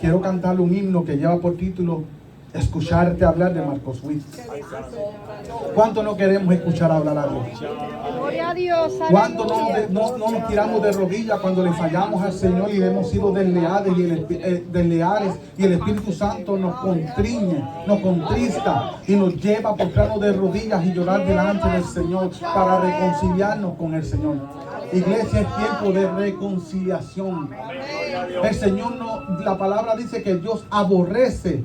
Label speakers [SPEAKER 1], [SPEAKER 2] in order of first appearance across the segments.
[SPEAKER 1] Quiero cantarle un himno que lleva por título Escucharte hablar, de Marcos Witt. ¿Cuánto no queremos escuchar hablar a Dios?
[SPEAKER 2] Gloria a Dios.
[SPEAKER 1] ¿Cuánto no nos tiramos de rodillas cuando le fallamos al Señor y hemos sido desleales y el Espíritu Santo nos contriñe, nos contrista y nos lleva a postrarnos de rodillas y llorar delante del Señor para reconciliarnos con el Señor? Iglesia, es tiempo de reconciliación. El Señor la palabra dice que Dios aborrece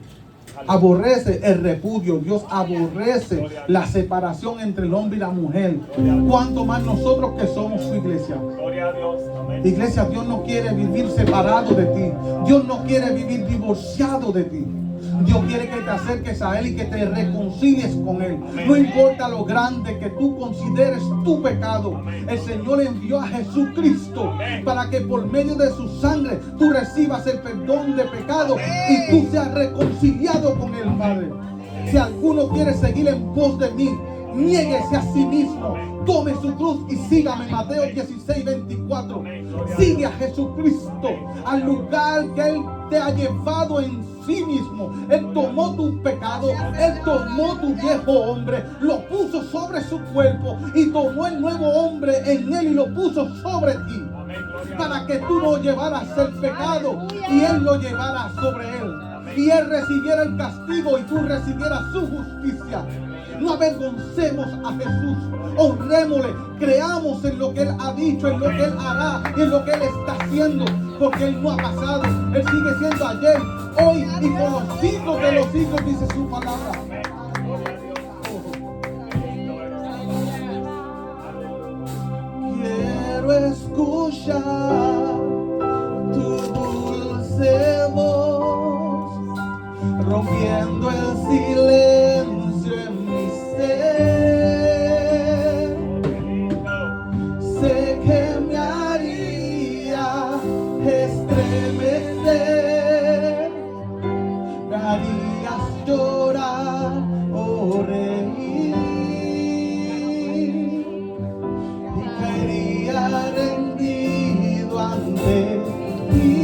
[SPEAKER 1] el repudio. Dios aborrece la separación entre el hombre y la mujer. Cuanto más nosotros que somos su iglesia. Iglesia, Dios no quiere vivir separado de ti. Dios no quiere vivir divorciado de ti. Dios quiere que te acerques a Él y que te reconcilies con Él. No importa lo grande que tú consideres tu pecado. El Señor envió a Jesucristo para que por medio de su sangre tú recibas el perdón de pecado y tú seas reconciliado con el Padre. Si alguno quiere seguir en pos de mí, niéguese a sí mismo, tome su cruz y sígame. Mateo 16:24. Sigue a Jesucristo al lugar que Él te ha llevado en sí mismo. Él tomó tu pecado, Él tomó tu viejo hombre, lo puso sobre su cuerpo y tomó el nuevo hombre en Él y lo puso sobre ti, para que tú no llevaras el pecado y Él lo llevara sobre Él, y Él recibiera el castigo y tú recibieras su justicia. No avergoncemos a Jesús, honrémosle, creamos en lo que Él ha dicho, en lo que Él hará y en lo que Él está haciendo, porque Él no ha pasado. Él sigue siendo ayer, hoy y por los siglos de los siglos, dice su palabra. Quiero escuchar tu dulce voz, rompiendo el silencio en mi ser. Sé que me haría estremecer, me harías llorar o reír, y caería rendido ante ti.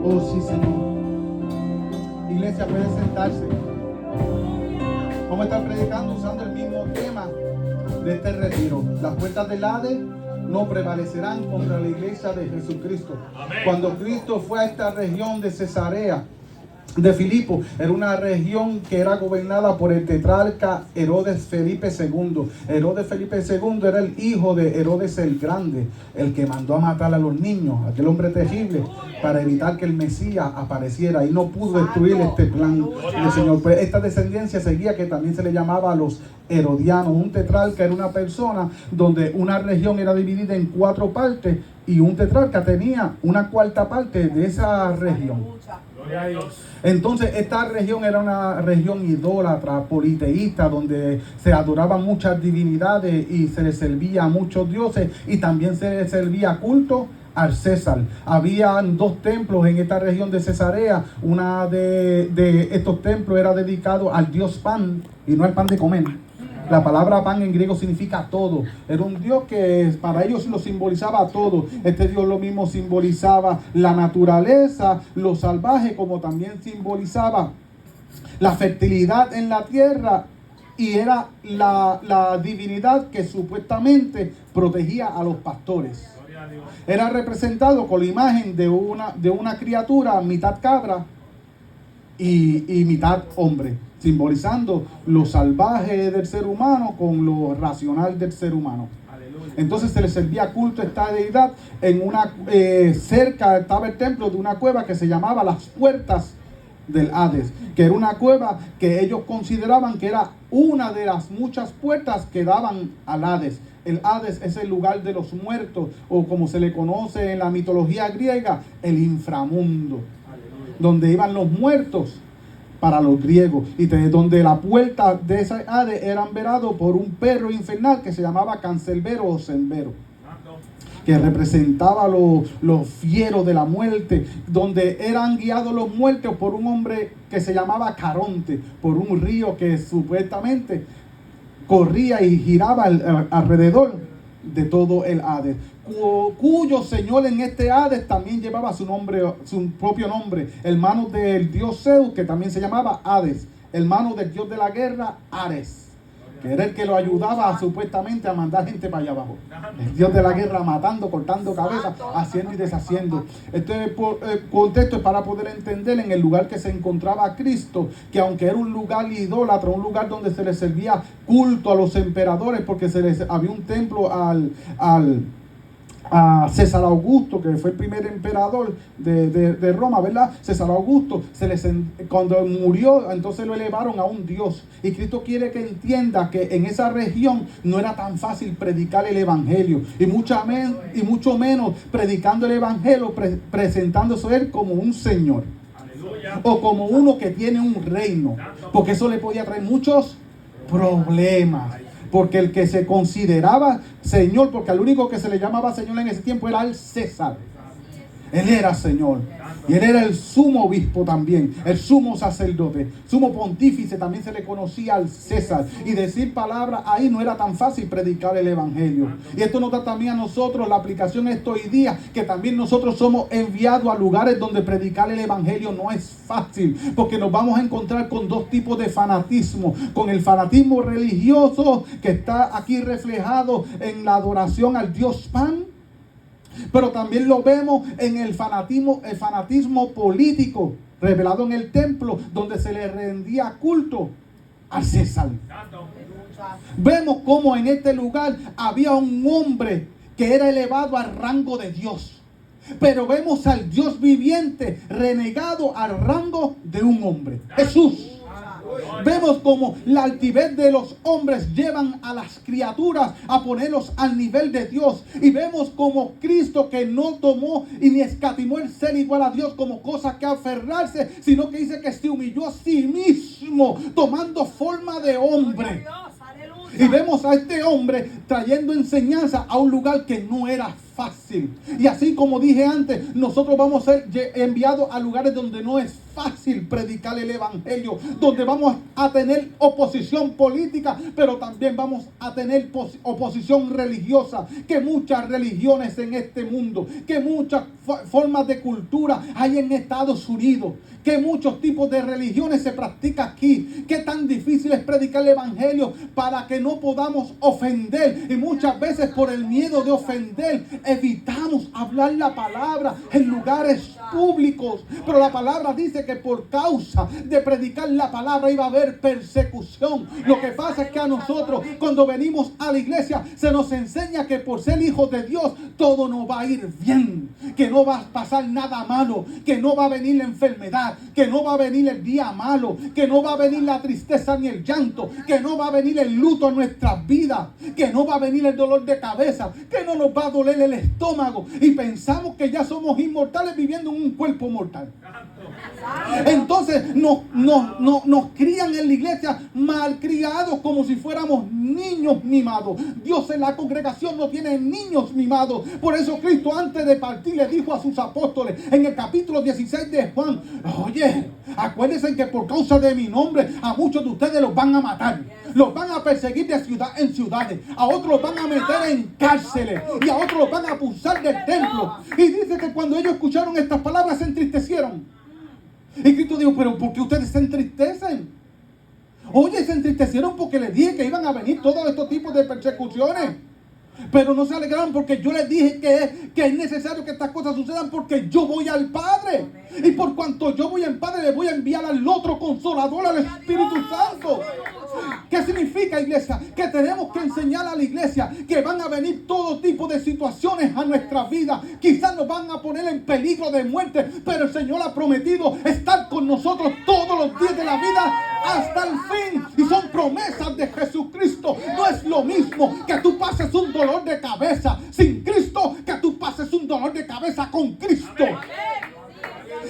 [SPEAKER 1] Oh, sí, Señor. Iglesia, puede sentarse. Vamos a estar predicando usando el mismo tema de este retiro. Las puertas del Hades no prevalecerán contra la iglesia de Jesucristo. Amén. Cuando Cristo fue a esta región de Cesarea, de Filipo. Era una región que era gobernada por el tetrarca Herodes Felipe II. Herodes Felipe II era el hijo de Herodes el Grande, el que mandó a matar a los niños, aquel hombre terrible, para evitar que el Mesías apareciera, y no pudo destruir este plan del Señor. Pues esta descendencia seguía, que también se le llamaba a los herodianos. Un tetrarca era una persona donde una región era dividida en 4 partes, y un tetrarca tenía una cuarta parte de esa región. Entonces esta región era una región idólatra, politeísta, donde se adoraban muchas divinidades y se les servía a muchos dioses, y también se les servía culto al César. Habían 2 templos en esta región de Cesarea. Una de estos templos era dedicado al dios Pan, y no al pan de comer. La palabra pan en griego significa todo. Era un Dios que para ellos lo simbolizaba todo. Este Dios lo mismo simbolizaba la naturaleza, lo salvaje, como también simbolizaba la fertilidad en la tierra. Y era la divinidad que supuestamente protegía a los pastores. Era representado con la imagen de una criatura, mitad cabra y mitad hombre, simbolizando lo salvaje del ser humano con lo racional del ser humano. Entonces se le servía culto a esta deidad. En una cerca estaba el templo de una cueva que se llamaba las Puertas del Hades, que era una cueva que ellos consideraban que era una de las muchas puertas que daban al Hades. El Hades es el lugar de los muertos, o como se le conoce en la mitología griega, el inframundo, donde iban los muertos para los griegos, y donde la puerta de esa Hades eran verados por un perro infernal que se llamaba Cancelbero o Cerbero, que representaba los fieros de la muerte, donde eran guiados los muertos por un hombre que se llamaba Caronte, por un río que supuestamente corría y giraba alrededor de todo el Hades, cuyo señor en este Hades también llevaba su propio nombre, hermano del dios Zeus, que también se llamaba Hades, hermano del dios de la guerra, Ares, que era el que lo ayudaba supuestamente a mandar gente para allá abajo. El dios de la guerra, matando, cortando cabezas, haciendo y deshaciendo. Este contexto es para poder entender en el lugar que se encontraba Cristo, que aunque era un lugar idólatra, un lugar donde se le servía culto a los emperadores, porque había un templo a César Augusto, que fue el primer emperador de Roma, ¿verdad? César Augusto, cuando murió, entonces lo elevaron a un dios. Y Cristo quiere que entienda que en esa región no era tan fácil predicar el evangelio, y mucho menos predicando el evangelio, presentándose a él como un señor, o como uno que tiene un reino, porque eso le podía traer muchos problemas. Porque el que se consideraba Señor, porque al único que se le llamaba Señor en ese tiempo era el César. Él era Señor. Y él era el sumo obispo también, el sumo sacerdote, sumo pontífice, también se le conocía al César. Y decir palabras ahí no era tan fácil predicar el evangelio. Y esto nos da también a nosotros la aplicación hoy día, que también nosotros somos enviados a lugares donde predicar el evangelio no es fácil, porque nos vamos a encontrar con 2 tipos de fanatismo: con el fanatismo religioso, que está aquí reflejado en la adoración al dios Pan, pero también lo vemos en el fanatismo político revelado en el templo, donde se le rendía culto al César. Vemos cómo en este lugar había un hombre que era elevado al rango de Dios, pero vemos al Dios viviente renegado al rango de un hombre, Jesús. Vemos como la altivez de los hombres llevan a las criaturas a ponerlos al nivel de Dios. Y vemos como Cristo, que no tomó y ni escatimó el ser igual a Dios como cosa que aferrarse, sino que dice que se humilló a sí mismo, tomando forma de hombre. Y vemos a este hombre trayendo enseñanza a un lugar que no era fácil. Y así como dije antes, nosotros vamos a ser enviados a lugares donde no es fácil predicar el evangelio, donde vamos a tener oposición política, pero también vamos a tener oposición religiosa, que muchas religiones en este mundo, que muchas formas de cultura hay en Estados Unidos, que muchos tipos de religiones se practican aquí. Qué tan difícil es predicar el evangelio para que no podamos ofender, y muchas veces por el miedo de ofender evitamos hablar la palabra en lugares públicos. Pero la palabra dice que por causa de predicar la palabra iba a haber persecución. Lo que pasa es que a nosotros, cuando venimos a la iglesia, se nos enseña que por ser hijos de Dios todo nos va a ir bien, que no va a pasar nada malo, que no va a venir la enfermedad, que no va a venir el día malo, que no va a venir la tristeza ni el llanto, que no va a venir el luto en nuestras vidas, que no va a venir el dolor de cabeza, que no nos va a doler el estómago, y pensamos que ya somos inmortales viviendo en un cuerpo mortal. Entonces nos crían en la iglesia malcriados, como si fuéramos niños mimados. Dios en la congregación no tiene niños mimados. Por eso Cristo, antes de partir, le dijo a sus apóstoles en el capítulo 16 de Juan: oye, acuérdense que por causa de mi nombre a muchos de ustedes los van a matar, los van a perseguir de ciudad en ciudades, a otros los van a meter en cárceles y a otros los van a expulsar del templo. Y dice que cuando ellos escucharon estas palabras se entristecieron. Y Cristo dijo: pero ¿por qué ustedes se entristecen? Oye, se entristecieron porque les dije que iban a venir todos estos tipos de persecuciones. Pero no se alegraron porque yo les dije que es necesario que estas cosas sucedan, porque yo voy al Padre. Y por cuanto yo voy al Padre, le voy a enviar al otro Consolador, al Espíritu Santo. ¿Qué significa, iglesia? Que tenemos que enseñar a la iglesia que van a venir todo tipo de situaciones a nuestra vida. Quizás nos van a poner en peligro de muerte, pero el Señor ha prometido estar con nosotros todos los días de la vida hasta el fin. Y son promesas de Jesucristo. No es lo mismo que tú pases un dolor de cabeza sin Cristo que tú pases un dolor de cabeza con Cristo.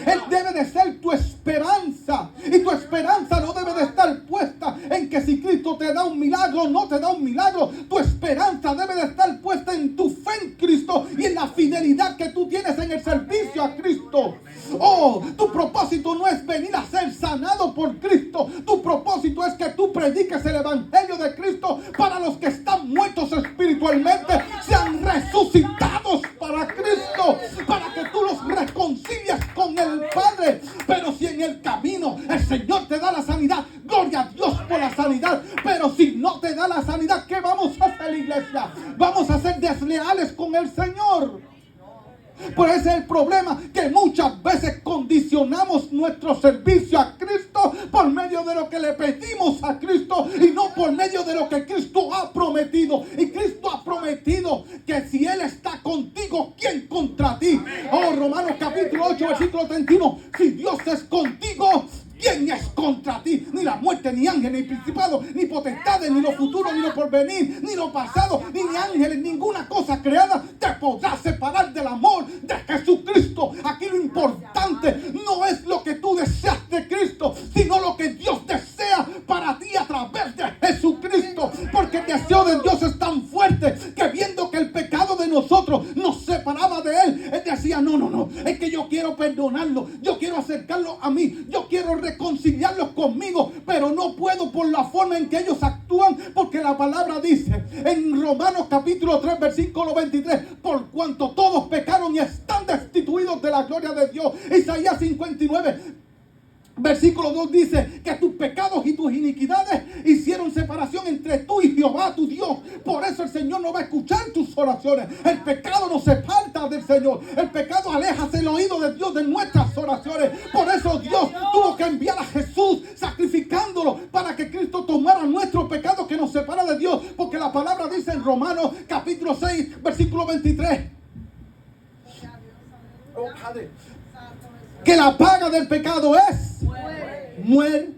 [SPEAKER 1] Él debe de ser tu esperanza. Y tu esperanza no debe de estar puesta en que si Cristo te da un milagro o no te da un milagro. Tu esperanza debe de estar puesta en tu fe en Cristo y en la fidelidad que tú tienes en el servicio a Cristo. Oh, tu propósito no es venir a ser sanado por Cristo. Tu propósito es que tú prediques el evangelio de Cristo para los que están muertos espiritualmente, sean resucitados para Cristo, para que tú los reconcilies con el Padre. Pero si en el camino el Señor te da la sanidad, gloria a Dios por la sanidad. Pero si no te da la sanidad, ¿qué vamos a hacer, iglesia? Vamos a ser desleales con el Señor. Por ese es el problema, que muchas veces condicionamos nuestro servicio a Cristo por medio de lo que le pedimos a Cristo y no por medio de lo que Cristo ha prometido. Y Cristo ha prometido que si Él está contigo, ¿quién contra ti? Oh, Romanos capítulo 8, versículo 31. Si Dios es contigo, ¿quién es contra ti? Ni la muerte, ni ángeles, ni principados, ni potestades, ni lo futuro, ni lo porvenir, ni lo pasado, ni ángeles, ninguna cosa creada te podrá separar del amor de Jesucristo. Aquí lo importante no es lo que tú deseas de Cristo, sino lo que Dios desea para ti a través de Jesucristo. Porque el deseo de Dios es tan fuerte que, viendo que el pecado de nosotros nos separaba de Él, Él decía: no, es que yo quiero perdonarlo, yo quiero acercarlo a mí, yo quiero reconciliarlos conmigo, pero no puedo por la forma en que ellos actúan, porque la palabra dice en Romanos capítulo 3 versículo 23: por cuanto todos pecaron y están destituidos de la gloria de Dios. Isaías 59 versículo 2 dice que tus pecados y tus iniquidades hicieron separación entre tú y Jehová tu Dios. Por eso el Señor no va a escuchar tus oraciones. El pecado nos separa del Señor. El pecado aleja el oído de Dios de nuestras oraciones. Por eso Dios tuvo que enviar a Jesús sacrificándolo para que Cristo tomara nuestro pecado que nos separa de Dios. Porque la palabra dice en Romanos capítulo 6 versículo 23 que la paga del pecado es muerte.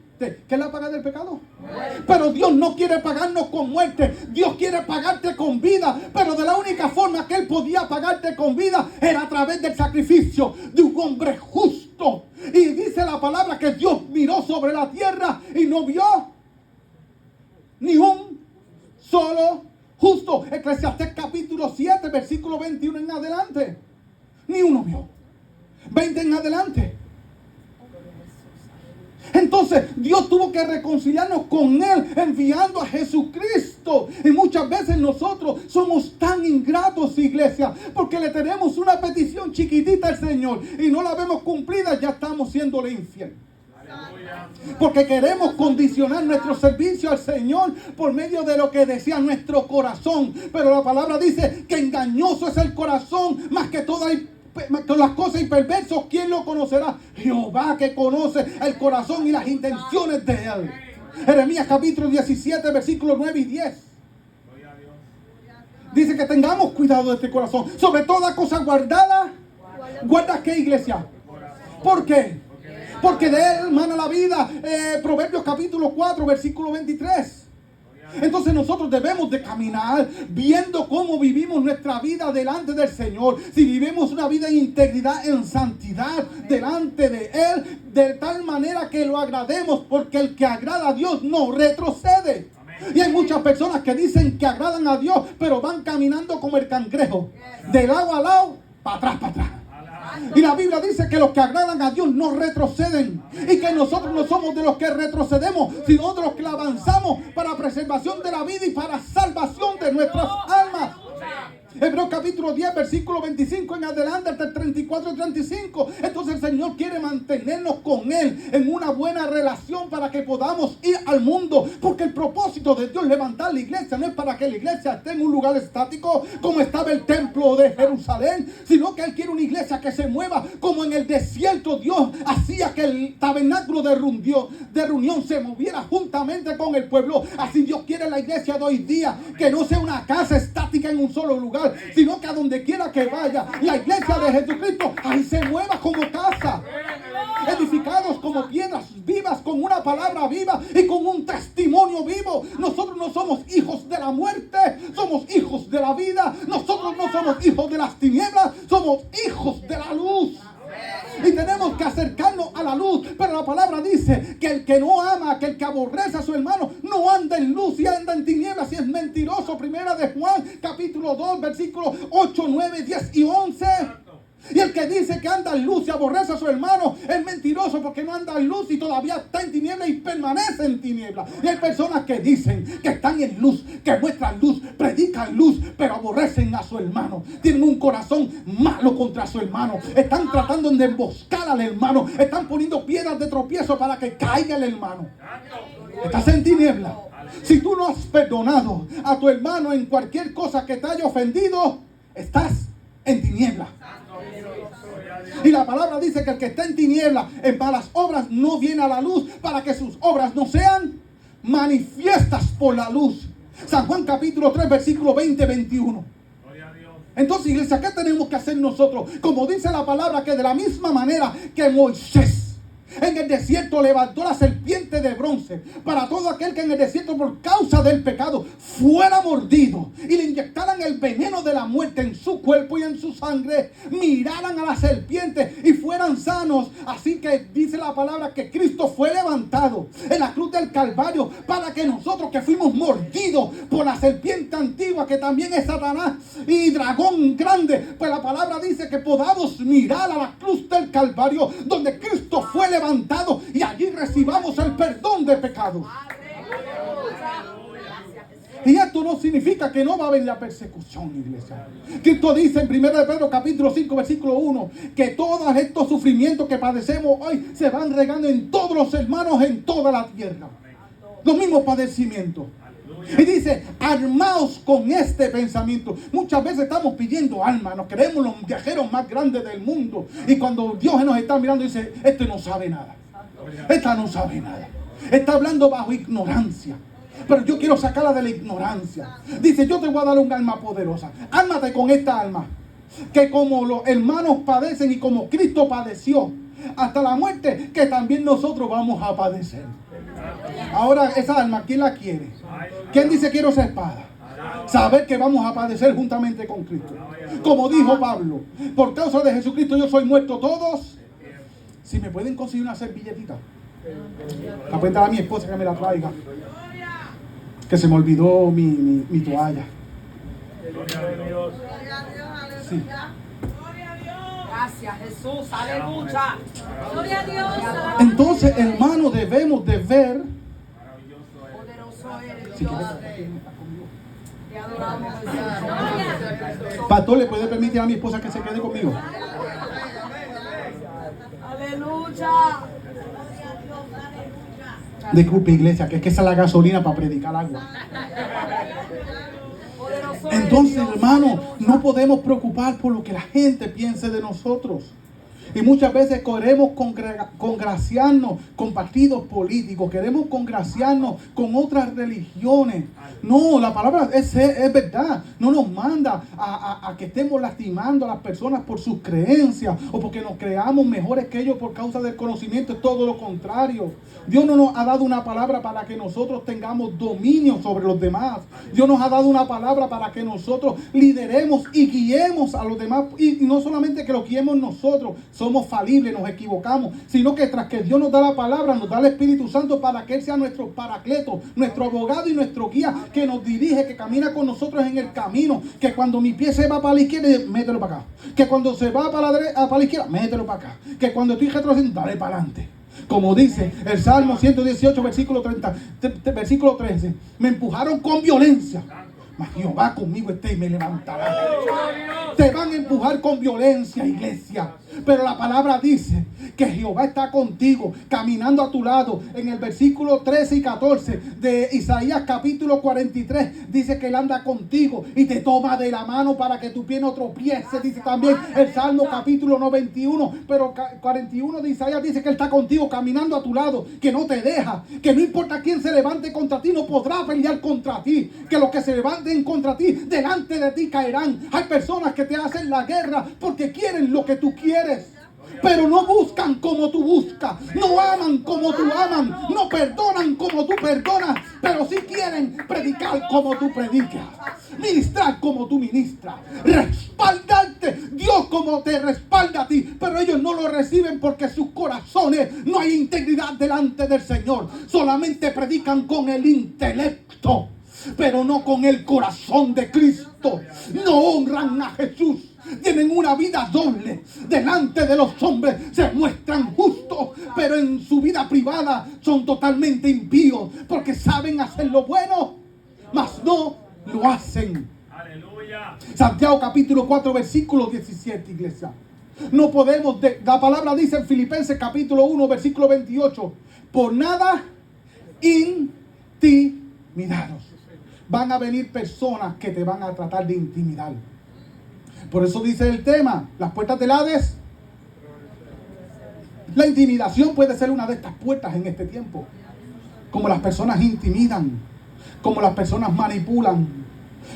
[SPEAKER 1] ¿Qué es la paga del pecado? Muerte. Pero Dios no quiere pagarnos con muerte. Dios quiere pagarte con vida. Pero de la única forma que Él podía pagarte con vida era a través del sacrificio de un hombre justo. Y dice la palabra que Dios miró sobre la tierra y no vio ni un solo justo. Eclesiastés capítulo 7 versículo 21 en adelante. Ni uno vio. 20 en adelante. Entonces Dios tuvo que reconciliarnos con Él enviando a Jesucristo. Y muchas veces nosotros somos tan ingratos, iglesia, porque le tenemos una petición chiquitita al Señor y no la vemos cumplida, ya estamos siéndole infiel. Porque queremos condicionar nuestro servicio al Señor por medio de lo que desea nuestro corazón. Pero la palabra dice que engañoso es el corazón más que todas las cosas, y perversos, ¿quién lo conocerá? Jehová, que conoce el corazón y las intenciones de él. Jeremías capítulo 17, versículos 9 y 10. Dice que tengamos cuidado de este corazón. Sobre toda cosa guardada. ¿Guarda qué, iglesia? ¿Por qué? Porque de él mana la vida. Proverbios capítulo 4, versículo 23. Entonces nosotros debemos de caminar viendo cómo vivimos nuestra vida delante del Señor. Si vivimos una vida en integridad, en santidad delante de Él, de tal manera que lo agrademos, porque el que agrada a Dios no retrocede. Y hay muchas personas que dicen que agradan a Dios, pero van caminando como el cangrejo, de lado a lado, para atrás, para atrás. Y la Biblia dice que los que agradan a Dios no retroceden. Y que nosotros no somos de los que retrocedemos, sino de los que avanzamos para preservación de la vida y para salvación de nuestras almas. Hebreos capítulo 10, versículo 25 en adelante, hasta el 34 y 35. Entonces el Señor quiere mantenernos con Él en una buena relación para que podamos ir al mundo. Porque el propósito de Dios levantar la iglesia no es para que la iglesia esté en un lugar estático como estaba el templo de Jerusalén, sino que Él quiere una iglesia que se mueva como en el desierto. Dios hacía que el tabernáculo de reunión se moviera juntamente con el pueblo. Así Dios quiere la iglesia de hoy día, que no sea una casa estática en un solo lugar, sino que a donde quiera que vaya, la iglesia de Jesucristo ahí se mueva como casa, edificados como piedras vivas, con una palabra viva y con un testimonio vivo. Nosotros no somos hijos de la muerte, somos hijos de la vida. Nosotros no somos hijos de las tinieblas, somos hijos de la luz. Y tenemos que acercarnos a la luz. Pero la palabra dice que el que no ama, que el que aborrece a su hermano, no anda en luz y anda en tinieblas y es mentiroso. Primera de Juan, capítulo 2, versículos 8, 9, 10 y 11. Y el que dice que anda en luz y aborrece a su hermano es mentiroso, porque no anda en luz y todavía está en tinieblas y permanece en tinieblas. Y hay personas que dicen que están en luz, que muestran luz, predican luz, pero aborrecen a su hermano. Tienen un corazón malo contra su hermano. Están tratando de emboscar al hermano. Están poniendo piedras de tropiezo para que caiga el hermano. Estás en tinieblas. Si tú no has perdonado a tu hermano en cualquier cosa que te haya ofendido, estás en tinieblas. Y la palabra dice que el que está en tinieblas, en malas obras, no viene a la luz, para que sus obras no sean manifiestas por la luz. San Juan capítulo 3, versículo 20-21. Entonces, iglesia, ¿qué tenemos que hacer nosotros? Como dice la palabra, que de la misma manera que Moisés en el desierto levantó la serpiente de bronce para todo aquel que en el desierto por causa del pecado fuera mordido y le inyectaran el veneno de la muerte en su cuerpo y en su sangre, miraran a la serpiente y fueran sanos. Así que dice la palabra que Cristo fue levantado en la cruz del Calvario para que nosotros, que fuimos mordidos por la serpiente antigua, que también es Satanás y dragón grande, pues la palabra dice que podamos mirar a la cruz del Calvario, donde Cristo fue levantado, y allí recibamos el perdón de pecados. Y esto no significa que no va a haber la persecución, iglesia. Cristo dice en 1 Pedro capítulo 5 versículo 1 que todos estos sufrimientos que padecemos hoy se van regando en todos los hermanos en toda la tierra. Los mismos padecimientos. Y dice, armaos con este pensamiento. Muchas veces estamos pidiendo alma, nos creemos los viajeros más grandes del mundo. Y cuando Dios nos está mirando, dice, este no sabe nada. Esta no sabe nada. Está hablando bajo ignorancia. Pero yo quiero sacarla de la ignorancia. Dice, yo te voy a dar un alma poderosa. Ármate con esta alma, que como los hermanos padecen y como Cristo padeció hasta la muerte, que también nosotros vamos a padecer. Ahora, esa alma, ¿quién la quiere? ¿Quién dice quiero esa espada? Saber que vamos a padecer juntamente con Cristo. Como dijo Pablo, por causa de Jesucristo yo soy muerto todos. Si me pueden conseguir una servilletita, la pueden dar a mi esposa que me la traiga, que se me olvidó mi toalla. Sí.
[SPEAKER 2] Gracias, Jesús, aleluya. Gloria a Dios.
[SPEAKER 1] Entonces, hermano, debemos de ver.
[SPEAKER 2] Poderoso eres,
[SPEAKER 1] Si
[SPEAKER 2] Dios.
[SPEAKER 1] quieres,
[SPEAKER 2] Te adoramos.
[SPEAKER 1] Pastor, ¿le puede permitir a mi esposa que se quede conmigo?
[SPEAKER 2] Aleluya.
[SPEAKER 1] Disculpe, iglesia, que es que esa es la gasolina para predicar algo.
[SPEAKER 2] Poderoso eres,
[SPEAKER 1] Entonces,
[SPEAKER 2] Dios.
[SPEAKER 1] hermano, no podemos preocupar por lo que la gente piense de nosotros. Y muchas veces queremos congraciarnos con partidos políticos, queremos congraciarnos con otras religiones. No, la palabra es verdad. No nos manda a que estemos lastimando a las personas por sus creencias o porque nos creamos mejores que ellos por causa del conocimiento. Es todo lo contrario. Dios no nos ha dado una palabra para que nosotros tengamos dominio sobre los demás. Dios nos ha dado una palabra para que nosotros lideremos y guiemos a los demás. Y no solamente que lo guiemos nosotros, somos falibles, nos equivocamos, sino que tras que Dios nos da la palabra, nos da el Espíritu Santo para que Él sea nuestro paracleto, nuestro abogado y nuestro guía, que nos dirige, que camina con nosotros en el camino, que cuando mi pie se va para la izquierda, mételo para acá, que cuando se va para la derecha, para la izquierda, mételo para acá, que cuando estoy retrocediendo, dale para adelante. Como dice el Salmo 118, versículo 13, me empujaron con violencia, mas Jehová conmigo está y me levantará. Te van a empujar con violencia, iglesia, pero la palabra dice que Jehová está contigo, caminando a tu lado. En el versículo 13 y 14 de Isaías capítulo 43 dice que Él anda contigo y te toma de la mano para que tu pie no tropiece. Dice también el Salmo capítulo 91, pero 41 de Isaías dice que Él está contigo, caminando a tu lado, que no te deja, que no importa quién se levante contra ti, no podrá pelear contra ti, que los que se levanten contra ti, delante de ti caerán. Hay personas que te hacen la guerra porque quieren lo que tú quieres, pero no buscan como tú buscas, no aman como tú aman, no perdonan como tú perdonas, pero sí quieren predicar como tú predicas, ministrar como tú ministras, respaldarte Dios como te respalda a ti, pero ellos no lo reciben porque sus corazones no hay integridad delante del Señor, solamente predican con el intelecto, pero no con el corazón de Cristo. No honran a Jesús. Tienen una vida doble. Delante de los hombres se muestran justos, pero en su vida privada son totalmente impíos, porque saben hacer lo bueno, mas no lo hacen.
[SPEAKER 3] Aleluya.
[SPEAKER 1] Santiago capítulo 4 versículo 17, iglesia. No podemos, la palabra dice en Filipenses capítulo 1 versículo 28, por nada intimidados. Van a venir personas que te van a tratar de intimidar. Por eso dice el tema, las puertas del Hades. La intimidación puede ser una de estas puertas en este tiempo. Como las personas intimidan, como las personas manipulan,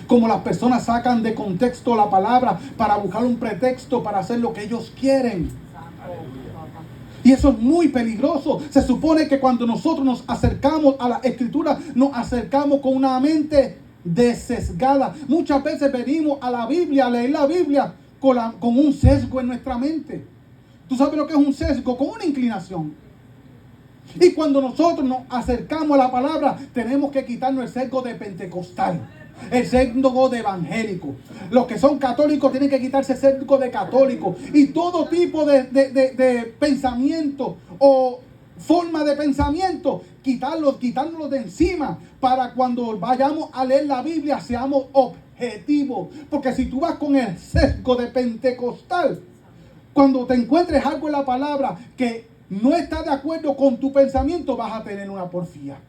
[SPEAKER 1] como las personas sacan de contexto la palabra para buscar un pretexto para hacer lo que ellos quieren. Y eso es muy peligroso. Se supone que cuando nosotros nos acercamos a la Escritura, nos acercamos con una mente desesgada. Muchas veces venimos a la Biblia, a leer la Biblia con un sesgo en nuestra mente. ¿Tú sabes lo que es un sesgo? Con una inclinación. Y cuando nosotros nos acercamos a la palabra, tenemos que quitarnos el sesgo de pentecostal, el sesgo de evangélico. Los que son católicos tienen que quitarse el sesgo de católico. Y todo tipo de pensamiento o forma de pensamiento, quitárnoslo de encima, para cuando vayamos a leer la Biblia seamos objetivos. Porque si tú vas con el sesgo de pentecostal, cuando te encuentres algo en la palabra que no está de acuerdo con tu pensamiento, vas a tener una porfía.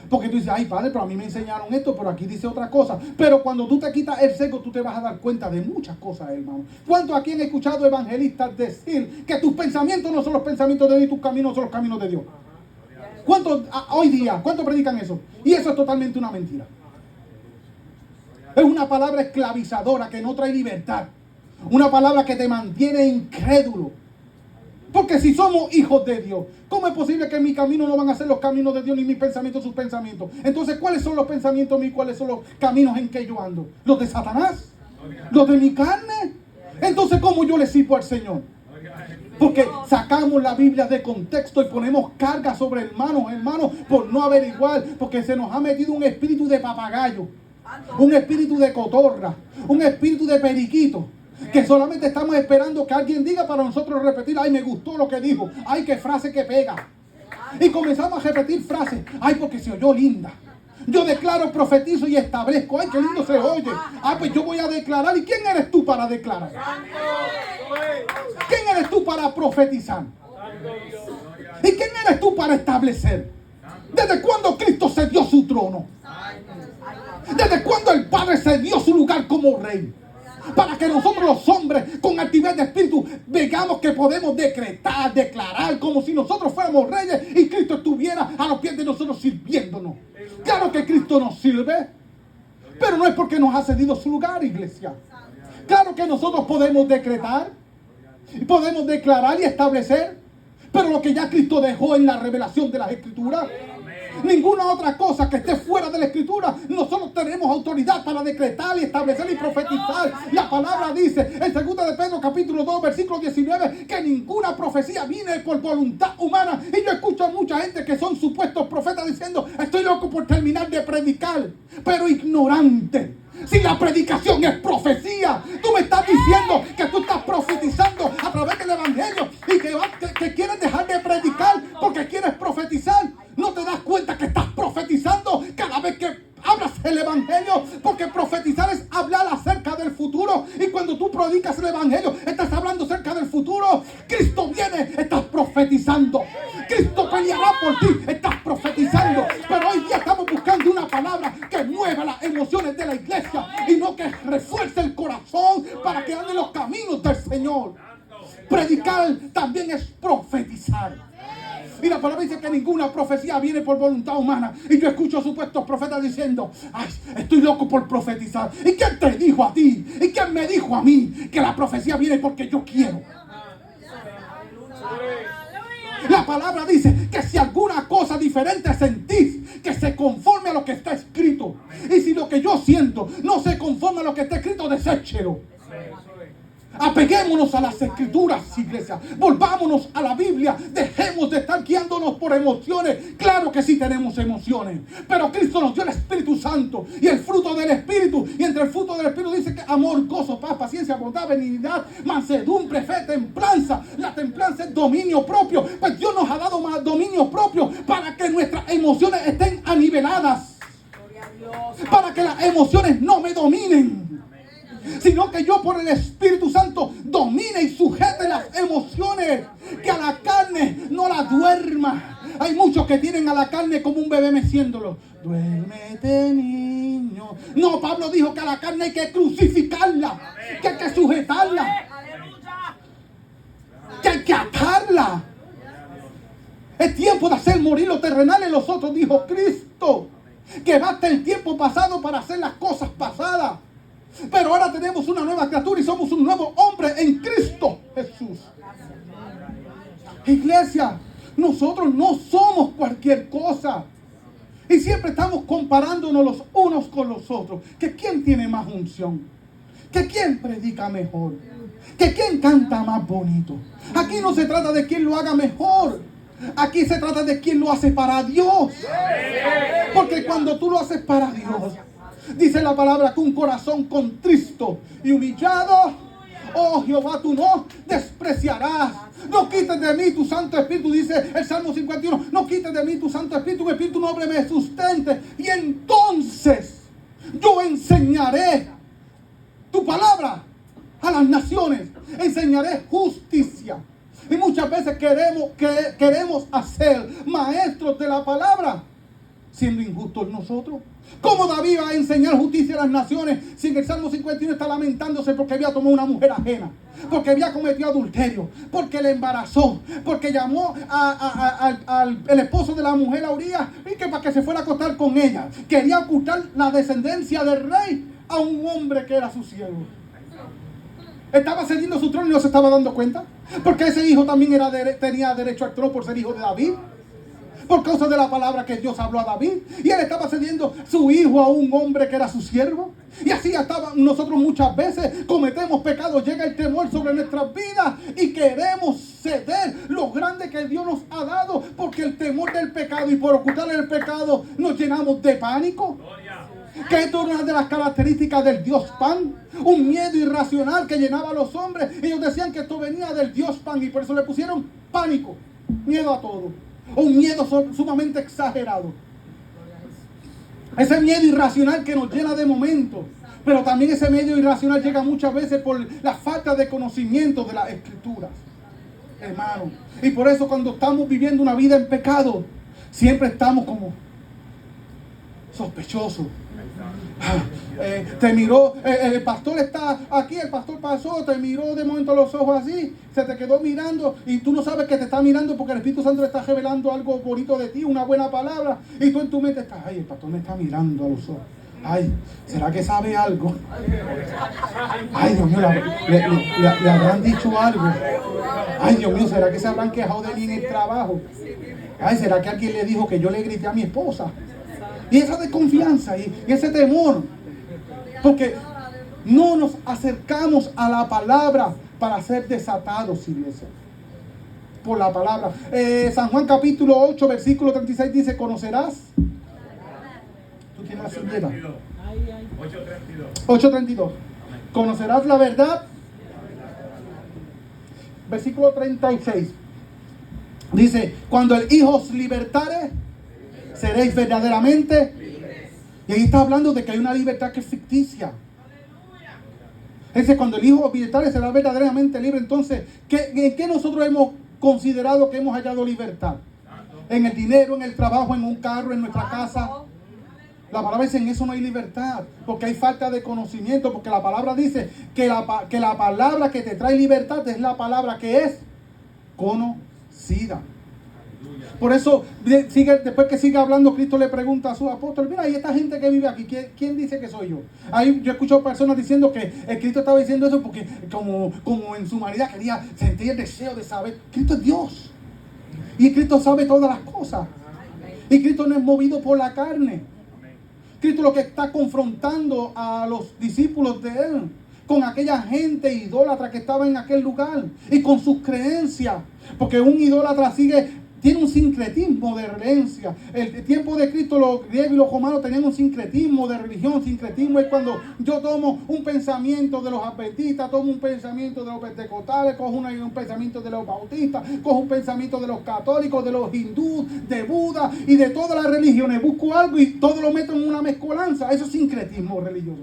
[SPEAKER 1] Porque tú dices, ay padre, pero a mí me enseñaron esto, pero aquí dice otra cosa. Pero cuando tú te quitas el sesgo, tú te vas a dar cuenta de muchas cosas, hermano. ¿Cuántos aquí han escuchado evangelistas decir que tus pensamientos no son los pensamientos de Dios y tus caminos son los caminos de Dios? ¿Cuántos hoy día, cuántos predican eso? Y eso es totalmente una mentira. Es una palabra esclavizadora que no trae libertad. Una palabra que te mantiene incrédulo. Porque si somos hijos de Dios, ¿cómo es posible que mis caminos no van a ser los caminos de Dios ni mis pensamientos sus pensamientos? Entonces, ¿cuáles son los pensamientos míos? ¿Cuáles son los caminos en que yo ando? ¿Los de Satanás? ¿Los de mi carne? Entonces, ¿cómo yo le sirvo al Señor? Porque sacamos la Biblia de contexto y ponemos carga sobre hermanos, por no averiguar, porque se nos ha metido un espíritu de papagayo, un espíritu de cotorra, un espíritu de periquito, que solamente estamos esperando que alguien diga para nosotros repetir, ay, me gustó lo que dijo, ay, qué frase que pega. Y comenzamos a repetir frases, ay, porque se oyó linda. Yo declaro, profetizo y establezco, ay, qué lindo se oye. Ay, pues yo voy a declarar. ¿Y quién eres tú para declarar? ¿Quién eres tú para profetizar? ¿Y quién eres tú para establecer? ¿Desde cuándo Cristo se dio su trono? ¿Desde cuándo el Padre se dio su lugar como rey? Para que nosotros los hombres con actividad de espíritu veamos que podemos decretar, declarar como si nosotros fuéramos reyes y Cristo estuviera a los pies de nosotros sirviéndonos. Claro que Cristo nos sirve, pero no es porque nos ha cedido su lugar, iglesia. Claro que nosotros podemos decretar, podemos declarar y establecer, pero lo que ya Cristo dejó en la revelación de las Escrituras, ninguna otra cosa que esté fuera de la Escritura, nosotros tenemos autoridad para decretar y establecer y profetizar. La palabra dice en 2 de Pedro capítulo 2 versículo 19 que ninguna profecía viene por voluntad humana. Y yo escucho a mucha gente que son supuestos profetas diciendo: estoy loco por terminar de predicar, pero ignorante. Si la predicación es profecía, tú me estás diciendo que tú estás profetizando a través del evangelio y que quieres dejar de predicar porque quieres profetizar. No te das cuenta que estás profetizando cada vez que hablas el evangelio, porque profetizar es hablar acerca del futuro. Y cuando tú predicas el evangelio, estás hablando acerca del futuro. Cristo viene, estás profetizando. Cristo peleará por ti, estás profetizando. Pero hoy día estamos buscando una palabra que mueva las emociones de la iglesia y no que refuerce el corazón para que ande los caminos del Señor. Predicar también es profetizar. Y la palabra dice que ninguna profecía viene por voluntad humana. Y yo escucho a supuestos profetas diciendo: ay, estoy loco por profetizar. ¿Y quién te dijo a ti? ¿Y quién me dijo a mí que la profecía viene porque yo quiero? La palabra dice que si alguna cosa diferente sentís, que se conforme a lo que está escrito. Y si lo que yo siento no se conforma a lo que está escrito, deséchelo. Apeguémonos a las Escrituras, iglesia. Volvámonos a la Biblia. Dejemos de estar guiándonos por emociones. Claro que sí tenemos emociones, pero Cristo nos dio el Espíritu Santo y el fruto del Espíritu. Y entre el fruto del Espíritu dice que amor, gozo, paz, paciencia, bondad, benignidad, mansedumbre, fe, templanza. La templanza es dominio propio. Pues Dios nos ha dado más dominio propio para que nuestras emociones estén aniveladas, para que las emociones no me dominen, sino que yo por el Espíritu Santo domine y sujete las emociones, que a la carne no la duerma. Hay muchos que tienen a la carne como un bebé meciéndolo. Duérmete, niño. No, Pablo dijo que a la carne hay que crucificarla, que hay que sujetarla, que hay que atarla. Es tiempo de hacer morir lo terrenal en los otros, dijo Cristo. Que basta el tiempo pasado para hacer las cosas pasadas. Pero ahora tenemos una nueva criatura y somos un nuevo hombre en Cristo Jesús. Iglesia, nosotros no somos cualquier cosa. Y siempre estamos comparándonos los unos con los otros. Que quién tiene más unción, que quién predica mejor, que quién canta más bonito. Aquí no se trata de quién lo haga mejor. Aquí se trata de quién lo hace para Dios. Porque cuando tú lo haces para Dios, dice la palabra que un corazón contristo y humillado, oh Jehová, tú no despreciarás. No quites de mí tu Santo Espíritu, dice el Salmo 51. No quites de mí tu Santo Espíritu, mi Espíritu noble me sustente. Y entonces yo enseñaré tu palabra a las naciones. Enseñaré justicia. Y muchas veces queremos hacer maestros de la palabra, siendo injustos nosotros. ¿Cómo David va a enseñar justicia a las naciones si en el Salmo 51 está lamentándose porque había tomado una mujer ajena, porque había cometido adulterio, porque le embarazó, porque llamó al esposo de la mujer, a Urías, y que para que se fuera a acostar con ella? Quería ocultar la descendencia del rey a un hombre que era su siervo. Estaba cediendo su trono y no se estaba dando cuenta, porque ese hijo también tenía derecho al trono por ser hijo de David, por causa de la palabra que Dios habló a David. Y él estaba cediendo su hijo a un hombre que era su siervo. Y así estaba. Nosotros muchas veces cometemos pecados, llega el temor sobre nuestras vidas y queremos ceder lo grande que Dios nos ha dado, porque el temor del pecado, y por ocultar el pecado nos llenamos de pánico. Que es una de las características del Dios Pan, un miedo irracional que llenaba a los hombres. Ellos decían que esto venía del Dios Pan y por eso le pusieron pánico, miedo a todo, un miedo sumamente exagerado. Ese miedo irracional que nos llena de momento, pero también ese miedo irracional llega muchas veces por la falta de conocimiento de las Escrituras, hermano. Y por eso cuando estamos viviendo una vida en pecado, Siempre estamos como sospechosos. Te miró, el pastor está aquí, el pastor pasó, te miró de momento a los ojos así, se te quedó mirando y tú no sabes que te está mirando porque el Espíritu Santo le está revelando algo bonito de ti, una buena palabra, y tú en tu mente estás, ay, el pastor me está mirando a los ojos. Ay, ¿será que sabe algo? Ay, Dios mío, le habrán dicho algo. Ay, Dios mío, ¿será que se habrán quejado de mí en el trabajo? Ay, ¿será que alguien le dijo que yo le grité a mi esposa? Y esa desconfianza y ese temor. Porque no nos acercamos a la palabra para ser desatados, iglesia. Por la palabra. San Juan capítulo 8, versículo 36 dice, ¿conocerás? ¿Tú tienes la silleta? 8:32. ¿Conocerás la verdad? Versículo 36. Dice, cuando el Hijo os libertare, seréis verdaderamente. Y ahí está hablando de que hay una libertad que es ficticia. Dice, cuando el Hijo os libertare, será verdaderamente libre. Entonces, ¿en qué nosotros hemos considerado que hemos hallado libertad? En el dinero, en el trabajo, en un carro, en nuestra casa. La palabra dice, en eso no hay libertad, porque hay falta de conocimiento, porque la palabra dice que la palabra que te trae libertad es la palabra que es conocida. Por eso, después que sigue hablando, Cristo le pregunta a sus apóstoles, mira, y esta gente que vive aquí, ¿quién dice que soy yo? Ahí yo he escuchado personas diciendo que el Cristo estaba diciendo eso porque como en su humanidad quería sentir el deseo de saber. Cristo es Dios. Y Cristo sabe todas las cosas. Y Cristo no es movido por la carne. Cristo lo que está confrontando a los discípulos de Él, con aquella gente idólatra que estaba en aquel lugar y con sus creencias. Porque un idólatra tiene un sincretismo de creencia. El tiempo de Cristo, los griegos y los romanos tenían un sincretismo de religión. Sincretismo es cuando yo tomo un pensamiento de los adventistas, tomo un pensamiento de los pentecostales, cojo un pensamiento de los bautistas, cojo un pensamiento de los católicos, de los hindúes, de Buda y de todas las religiones. Busco algo y todo lo meto en una mezcolanza. Eso es sincretismo religioso.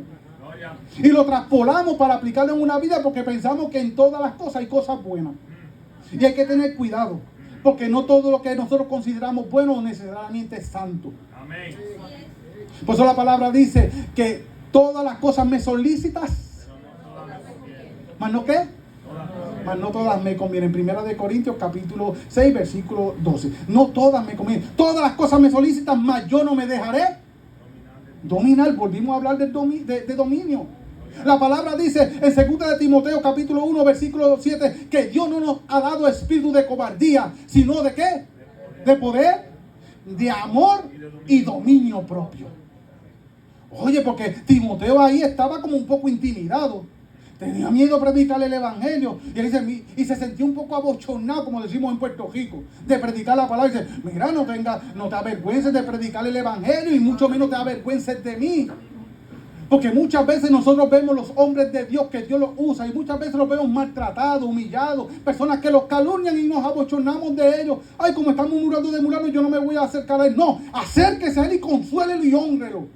[SPEAKER 1] Y lo traspolamos para aplicarlo en una vida porque pensamos que en todas las cosas hay cosas buenas. Y hay que tener cuidado. Porque no todo lo que nosotros consideramos bueno necesariamente es santo. Amén. Por eso la palabra dice que todas las cosas me son lícitas. ¿Más no qué? Mas no todas me convienen. Primera de Corintios capítulo 6 versículo 12. No todas me convienen. Todas las cosas me son lícitas, mas yo no me dejaré dominar. Volvimos a hablar de dominio. La palabra dice en 2 de Timoteo capítulo 1 versículo 7 que Dios no nos ha dado espíritu de cobardía, sino de ¿qué? De poder, de amor y dominio propio. Oye, porque Timoteo ahí estaba como un poco intimidado. Tenía miedo a predicarle el evangelio. Y él dice, y se sentía un poco abochornado, como decimos en Puerto Rico, de predicar la palabra. Y dice, mira, no te avergüences de predicar el evangelio y mucho menos te avergüences de mí. Porque muchas veces nosotros vemos los hombres de Dios que Dios los usa y muchas veces los vemos maltratados, humillados, personas que los calumnian y nos abochornamos de ellos. Ay, como estamos murmurando de Mulano, yo no me voy a acercar a él. No, acérquese a él y consuélelo y hóngrelo.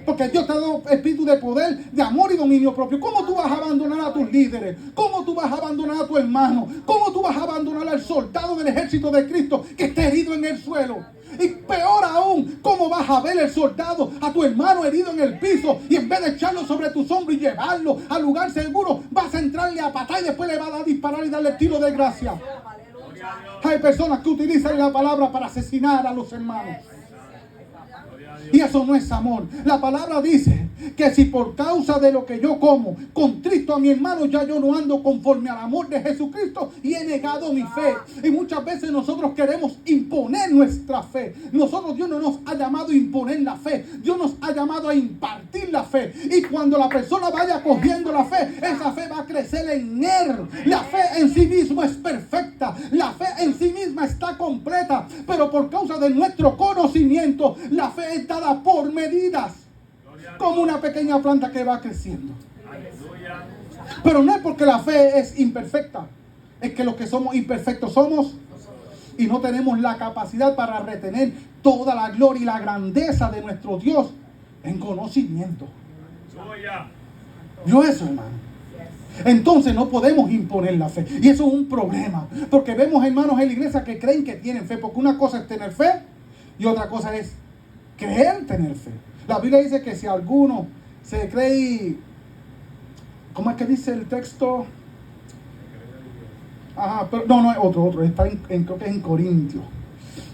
[SPEAKER 1] Porque Dios te ha dado espíritu de poder, de amor y dominio propio. ¿Cómo tú vas a abandonar a tus líderes? ¿Cómo tú vas a abandonar a tu hermano? ¿Cómo tú vas a abandonar al soldado del ejército de Cristo que está herido en el suelo? Y peor aún, ¿cómo vas a ver el soldado, a tu hermano herido en el piso, y en vez de echarlo sobre tus hombros y llevarlo al lugar seguro, vas a entrarle a patar y después le vas a disparar y darle tiro de gracia? Hay personas que utilizan la palabra para asesinar a los hermanos. Y eso no es amor. La palabra dice que si por causa de lo que yo como contristo a mi hermano, ya yo no ando conforme al amor de Jesucristo y he negado mi fe. Y muchas veces nosotros queremos imponer nuestra fe. Dios no nos ha llamado a imponer la fe. Dios nos ha llamado a impartir la fe. Y cuando la persona vaya cogiendo la fe, esa fe va a crecer en él. La fe en sí misma es perfecta. La fe en sí misma está completa. Pero por causa de nuestro conocimiento, la fe es dada por medidas, como una pequeña planta que va creciendo. Pero no es porque la fe es imperfecta, es que los que somos imperfectos somos y no tenemos la capacidad para retener toda la gloria y la grandeza de nuestro Dios en conocimiento. Yo eso, hermano. Entonces no podemos imponer la fe. Y eso es un problema. Porque vemos hermanos en la iglesia que creen que tienen fe. Porque una cosa es tener fe Y otra cosa es creer, tener fe. La Biblia dice que si alguno se cree, ¿cómo es que dice el texto? Ajá, pero no es otro, está creo que es en Corintios.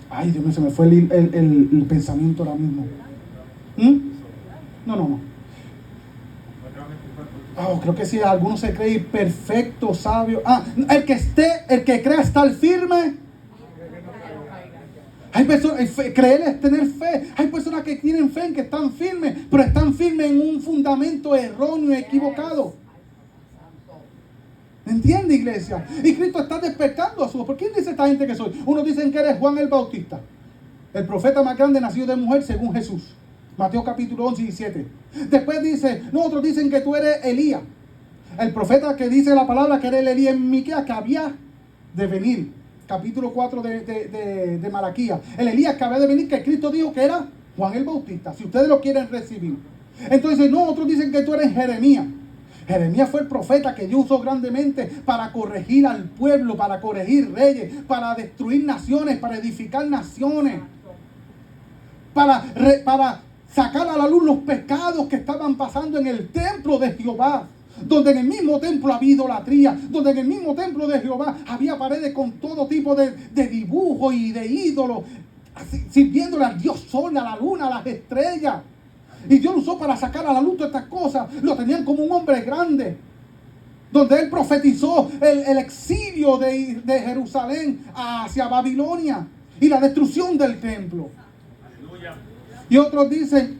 [SPEAKER 1] Ay, Dios mío, se me fue el pensamiento ahora mismo. No. Creo que si alguno se cree perfecto, sabio. El que crea estar firme. Hay personas, creer es tener fe. Hay personas que tienen fe en que están firmes, pero están firmes en un fundamento erróneo, equivocado. ¿Entiende, iglesia? Y Cristo está despertando a su... ¿Por quién dice esta gente que soy? Unos dicen que eres Juan el Bautista, el profeta más grande nacido de mujer según Jesús. Mateo capítulo 11 y 7. Después dice, otros dicen que tú eres Elías, el profeta que dice la palabra que era el Elías en Miqueas que había de venir. Capítulo 4 de Malaquías. El Elías que había de venir, que Cristo dijo que era Juan el Bautista, si ustedes lo quieren recibir. Entonces, otros dicen que tú eres Jeremías. Jeremías fue el profeta que Dios usó grandemente para corregir al pueblo, para corregir reyes, para destruir naciones, para edificar naciones, para sacar a la luz los pecados que estaban pasando en el templo de Jehová, donde en el mismo templo había idolatría, donde en el mismo templo de Jehová había paredes con todo tipo de dibujos y de ídolos, sirviéndole al Dios Sol, a la luna, a las estrellas. Y Dios lo usó para sacar a la luz todas estas cosas. Lo tenían como un hombre grande, donde él profetizó el exilio de Jerusalén hacia Babilonia y la destrucción del templo. Aleluya. Y otros dicen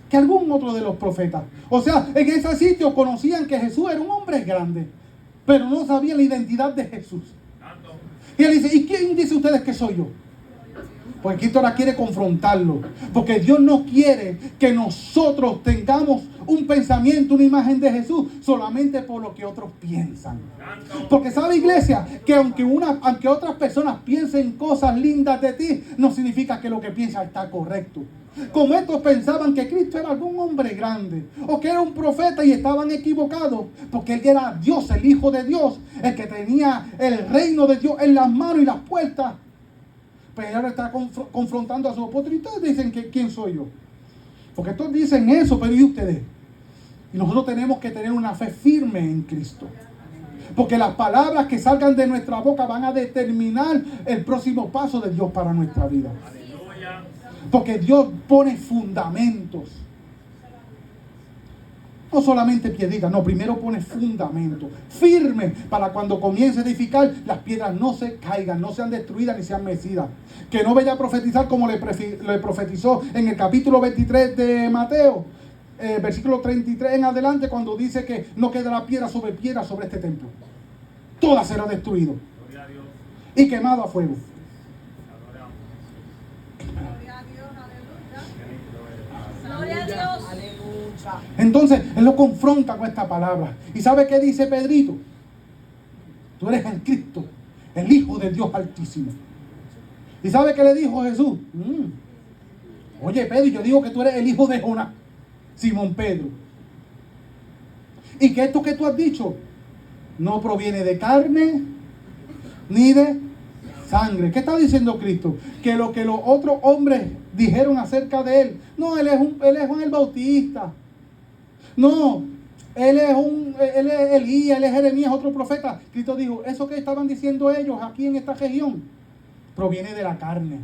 [SPEAKER 1] que algún otro de los profetas, o sea, en ese sitio conocían que Jesús era un hombre grande, pero no sabían la identidad de Jesús. Y él dice, ¿y quién dice ustedes que soy yo? Porque Cristo ahora quiere confrontarlo. Porque Dios no quiere que nosotros tengamos un pensamiento, una imagen de Jesús solamente por lo que otros piensan. Porque sabe, iglesia, que aunque otras personas piensen cosas lindas de ti, no significa que lo que piensan está correcto. Como estos pensaban que Cristo era algún hombre grande o que era un profeta y estaban equivocados, porque él era Dios, el Hijo de Dios, el que tenía el reino de Dios en las manos y las puertas. Pero ahora está confrontando a su apóstol. Y ustedes dicen que ¿quién soy yo? Porque todos dicen eso, pero ¿y ustedes? Y nosotros tenemos que tener una fe firme en Cristo. Porque las palabras que salgan de nuestra boca van a determinar el próximo paso de Dios para nuestra vida. Porque Dios pone fundamentos. No solamente piedritas, primero pone fundamento firme para cuando comience a edificar, las piedras no se caigan, no sean destruidas ni sean mecidas. Que no vaya a profetizar como le profetizó en el capítulo 23 de Mateo, versículo 33 en adelante, cuando dice que no quedará piedra sobre este templo. Toda será destruido y quemado a fuego.
[SPEAKER 2] Gloria a Dios.
[SPEAKER 1] Entonces, él lo confronta con esta palabra. ¿Y sabe qué dice Pedrito? Tú eres el Cristo, el Hijo de Dios Altísimo. ¿Y sabe qué le dijo Jesús? Oye, Pedro, yo digo que tú eres el hijo de Jonás, Simón Pedro. Y que esto que tú has dicho no proviene de carne ni de sangre. ¿Qué está diciendo Cristo? Que lo que los otros hombres dijeron acerca de él. No, él es Juan el Bautista. No, él es Elías, él es Jeremías, otro profeta. Cristo dijo, eso que estaban diciendo ellos aquí en esta región proviene de la carne.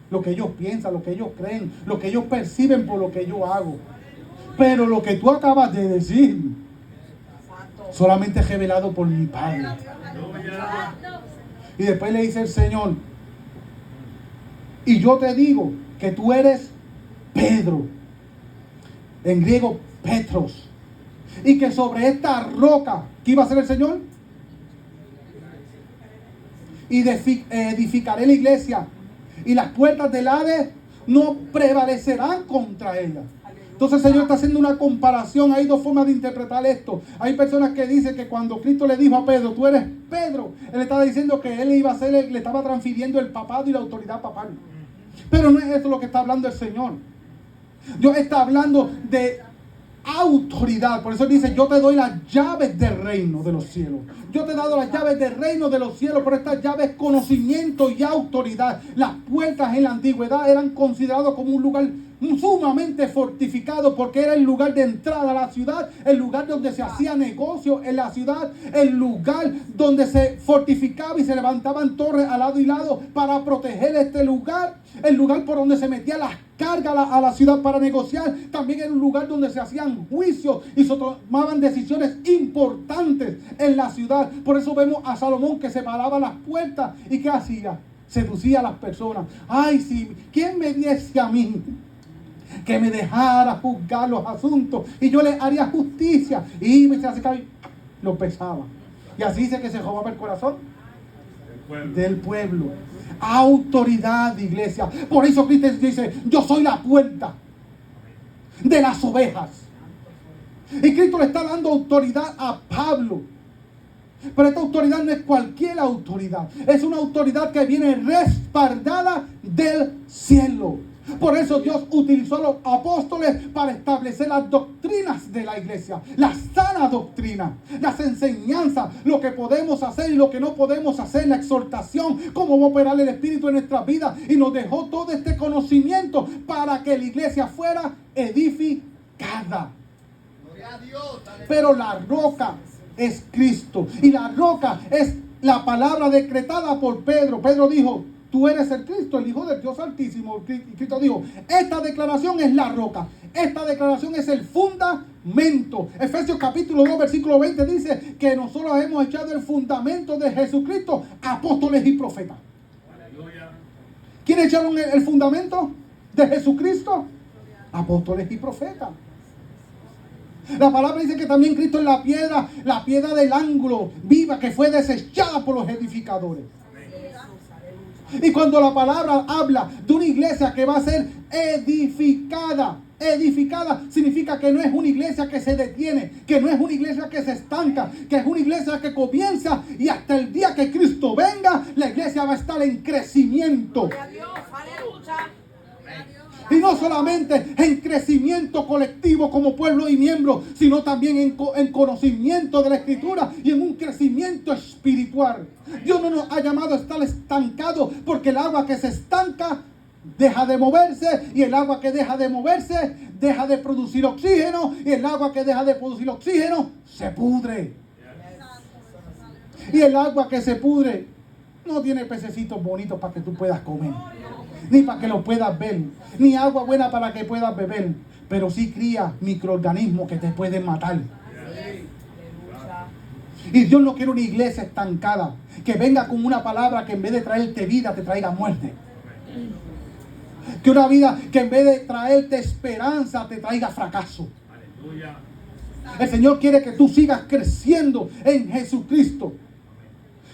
[SPEAKER 1] Lo que ellos piensan, lo que ellos creen, lo que ellos perciben por lo que yo hago. Pero lo que tú acabas de decir solamente es revelado por mi Padre. Y después le dice el Señor, y yo te digo que tú eres Pedro, en griego Petros, y que sobre esta roca, ¿qué iba a hacer el Señor? Y edificaré la iglesia, y las puertas del Hades no prevalecerán contra ella. Entonces el Señor está haciendo una comparación. Hay dos formas de interpretar esto. Hay personas que dicen que cuando Cristo le dijo a Pedro, tú eres Pedro, él estaba diciendo que él iba a ser, le estaba transfiriendo el papado y la autoridad papal. Pero no es eso lo que está hablando el Señor. Dios está hablando de autoridad. Por eso dice, yo te doy las llaves del reino de los cielos. Yo te he dado las llaves del reino de los cielos, pero estas llaves es conocimiento y autoridad. Las puertas en la antigüedad eran consideradas como un lugar sumamente fortificado, porque era el lugar de entrada a la ciudad, el lugar donde se hacía negocio en la ciudad, el lugar donde se fortificaba y se levantaban torres al lado y lado para proteger este lugar, el lugar por donde se metían las cargas a la ciudad para negociar. También era un lugar donde se hacían juicios y se tomaban decisiones importantes en la ciudad. Por eso vemos a Salomón que se paraba a las puertas y ¿qué hacía? Seducía a las personas. Ay, si ¿quién me diese a mí que me dejara juzgar los asuntos y yo le haría justicia? Y me se acercaba y lo pesaba. Y así dice que se robaba el corazón del pueblo. Autoridad, iglesia. Por eso Cristo dice, yo soy la puerta de las ovejas. Y Cristo le está dando autoridad a Pablo. Pero esta autoridad no es cualquier autoridad. Es una autoridad que viene respaldada del cielo. Por eso Dios utilizó a los apóstoles para establecer las doctrinas de la iglesia, la sana doctrina, las enseñanzas, lo que podemos hacer y lo que no podemos hacer, la exhortación, cómo va a operar el Espíritu en nuestras vidas. Y nos dejó todo este conocimiento para que la iglesia fuera edificada. Pero la roca es Cristo y la roca es la palabra decretada por Pedro. Pedro dijo, tú eres el Cristo, el Hijo del Dios Altísimo. Y Cristo dijo, esta declaración es la roca. Esta declaración es el fundamento. Efesios capítulo 2, versículo 20 dice que nosotros hemos echado el fundamento de Jesucristo, apóstoles y profetas. ¿Quiénes echaron el fundamento de Jesucristo? Apóstoles y profetas. La palabra dice que también Cristo es la piedra del ángulo viva que fue desechada por los edificadores. Y cuando la palabra habla de una iglesia que va a ser edificada significa que no es una iglesia que se detiene, que no es una iglesia que se estanca, que es una iglesia que comienza y hasta el día que Cristo venga, la iglesia va a estar en crecimiento. Y no solamente en crecimiento colectivo como pueblo y miembro, sino también en conocimiento de la Escritura y en un crecimiento espiritual. Dios no nos ha llamado a estar estancados, porque el agua que se estanca deja de moverse, y el agua que deja de moverse deja de producir oxígeno, y el agua que deja de producir oxígeno se pudre. Y el agua que se pudre no tiene pececitos bonitos para que tú puedas comer, ni para que lo puedas ver, ni agua buena para que puedas beber, pero sí cría microorganismos que te pueden matar. Y Dios no quiere una iglesia estancada, que venga con una palabra que en vez de traerte vida te traiga muerte. Que una vida que en vez de traerte esperanza te traiga fracaso. El Señor quiere que tú sigas creciendo en Jesucristo,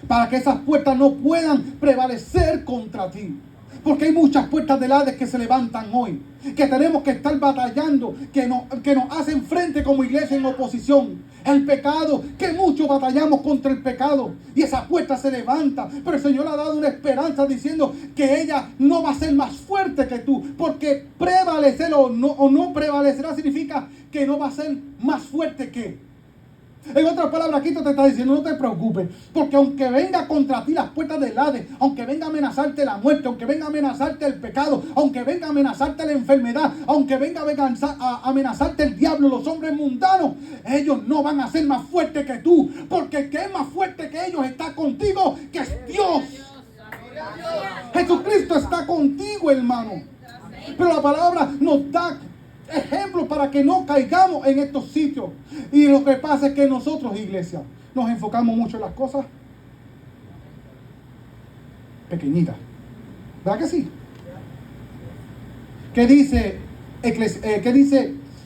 [SPEAKER 1] para que esas puertas no puedan prevalecer contra ti. Porque hay muchas puertas del Hades que se levantan hoy, que tenemos que estar batallando, que nos hacen frente como iglesia en oposición. El pecado, que muchos batallamos contra el pecado, y esa puerta se levanta, pero el Señor ha dado una esperanza diciendo que ella no va a ser más fuerte que tú, porque prevalecer o no prevalecerá significa que no va a ser más fuerte que. En otras palabras, aquí te está diciendo, no te preocupes, porque aunque venga contra ti las puertas del Hades, aunque venga a amenazarte la muerte, aunque venga a amenazarte el pecado, aunque venga a amenazarte la enfermedad, aunque venga a amenazarte el diablo, los hombres mundanos, ellos no van a ser más fuertes que tú, porque el que es más fuerte que ellos está contigo, que es Dios. Jesucristo está contigo, hermano. Pero la palabra nos da ejemplos para que no caigamos en estos sitios. Y lo que pasa es que nosotros, iglesia, nos enfocamos mucho en las cosas pequeñitas. ¿Verdad que sí? ¿Qué dice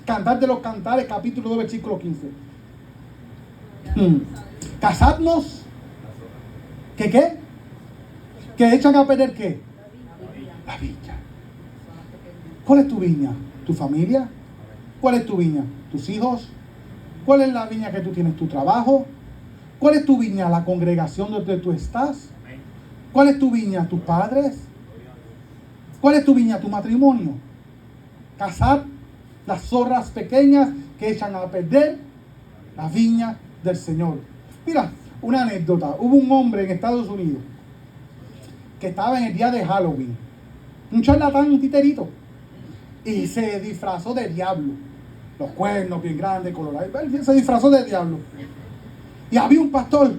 [SPEAKER 1] Cantar de los Cantares, capítulo 2, versículo 15? Casadnos. ¿Qué? ¿Que echan a perder qué? La viña. ¿Cuál es tu viña? ¿Tu familia? ¿Cuál es tu viña? ¿Tus hijos? ¿Cuál es la viña que tú tienes? ¿Tu trabajo? ¿Cuál es tu viña? ¿La congregación donde tú estás? ¿Cuál es tu viña? ¿Tus padres? ¿Cuál es tu viña? ¿Tu matrimonio? Cazad las zorras pequeñas que echan a perder la viña del Señor. Mira, una anécdota. Hubo un hombre en Estados Unidos que estaba en el día de Halloween. Un charlatán, un titerito. Y se disfrazó de diablo. Los cuernos bien grandes, colorados. Se disfrazó de diablo. Y había un pastor.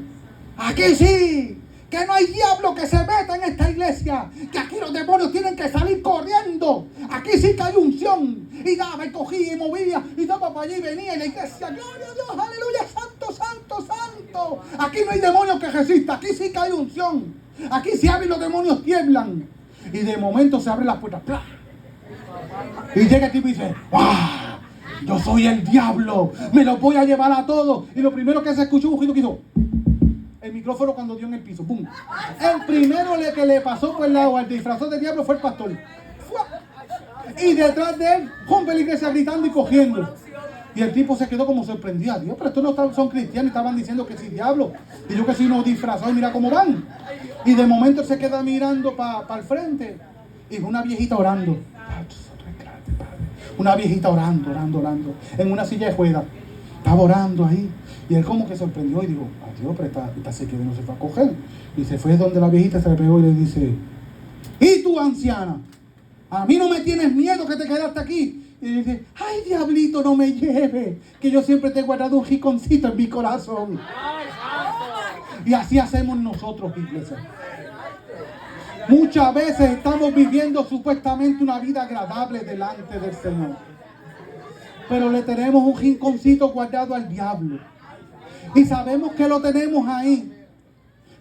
[SPEAKER 1] Aquí sí, que no hay diablo que se meta en esta iglesia. Que aquí los demonios tienen que salir corriendo. Aquí sí que hay unción. Y daba y cogía y movía. Y daba para allí y venía. Y la iglesia, gloria a Dios, aleluya, santo, santo, santo. Aquí no hay demonio que resista. Aquí sí que hay unción. Aquí se abre y los demonios tiemblan. Y de momento se abren las puertas. ¡Plá! Y llega el tipo y dice, ¡wow! Yo soy el diablo. Me lo voy a llevar a todos. Y lo primero que se escuchó un rugido que hizo el micrófono cuando dio en el piso. ¡Pum! El primero que le pasó por el lado al disfrazado de diablo fue el pastor. ¡Fua! Y detrás de él, rompe la iglesia gritando y cogiendo. Y el tipo se quedó como sorprendido. Dios, pero estos no son cristianos, estaban diciendo que sí, diablo. Y yo que soy unos disfrazados, mira cómo van. Y de momento se queda mirando para el frente. Y una viejita orando. Una viejita orando. En una silla de ruedas. Estaba orando ahí. Y él como que sorprendió y dijo, adiós, pero esta sequía no se fue a coger. Y se fue donde la viejita, se le pegó y le dice, ¿y tú, anciana? A mí no me tienes miedo que te quedaste aquí. Y dice, ay, diablito, no me lleve, que yo siempre te he guardado un jiconcito en mi corazón. Y así hacemos nosotros, iglesia. Muchas veces estamos viviendo supuestamente una vida agradable delante del Señor, pero le tenemos un rinconcito guardado al diablo. Y sabemos que lo tenemos ahí,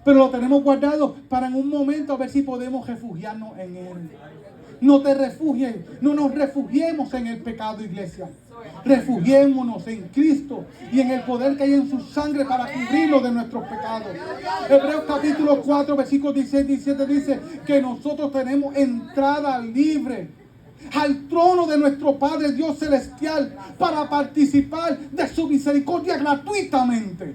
[SPEAKER 1] pero lo tenemos guardado para en un momento a ver si podemos refugiarnos en él. No te refugies, no nos refugiemos en el pecado, iglesia. Refugiémonos en Cristo y en el poder que hay en su sangre para cubrirnos de nuestros pecados. Hebreos capítulo 4, versículos 16 y 17 dice que nosotros tenemos entrada libre al trono de nuestro Padre Dios Celestial para participar de su misericordia gratuitamente.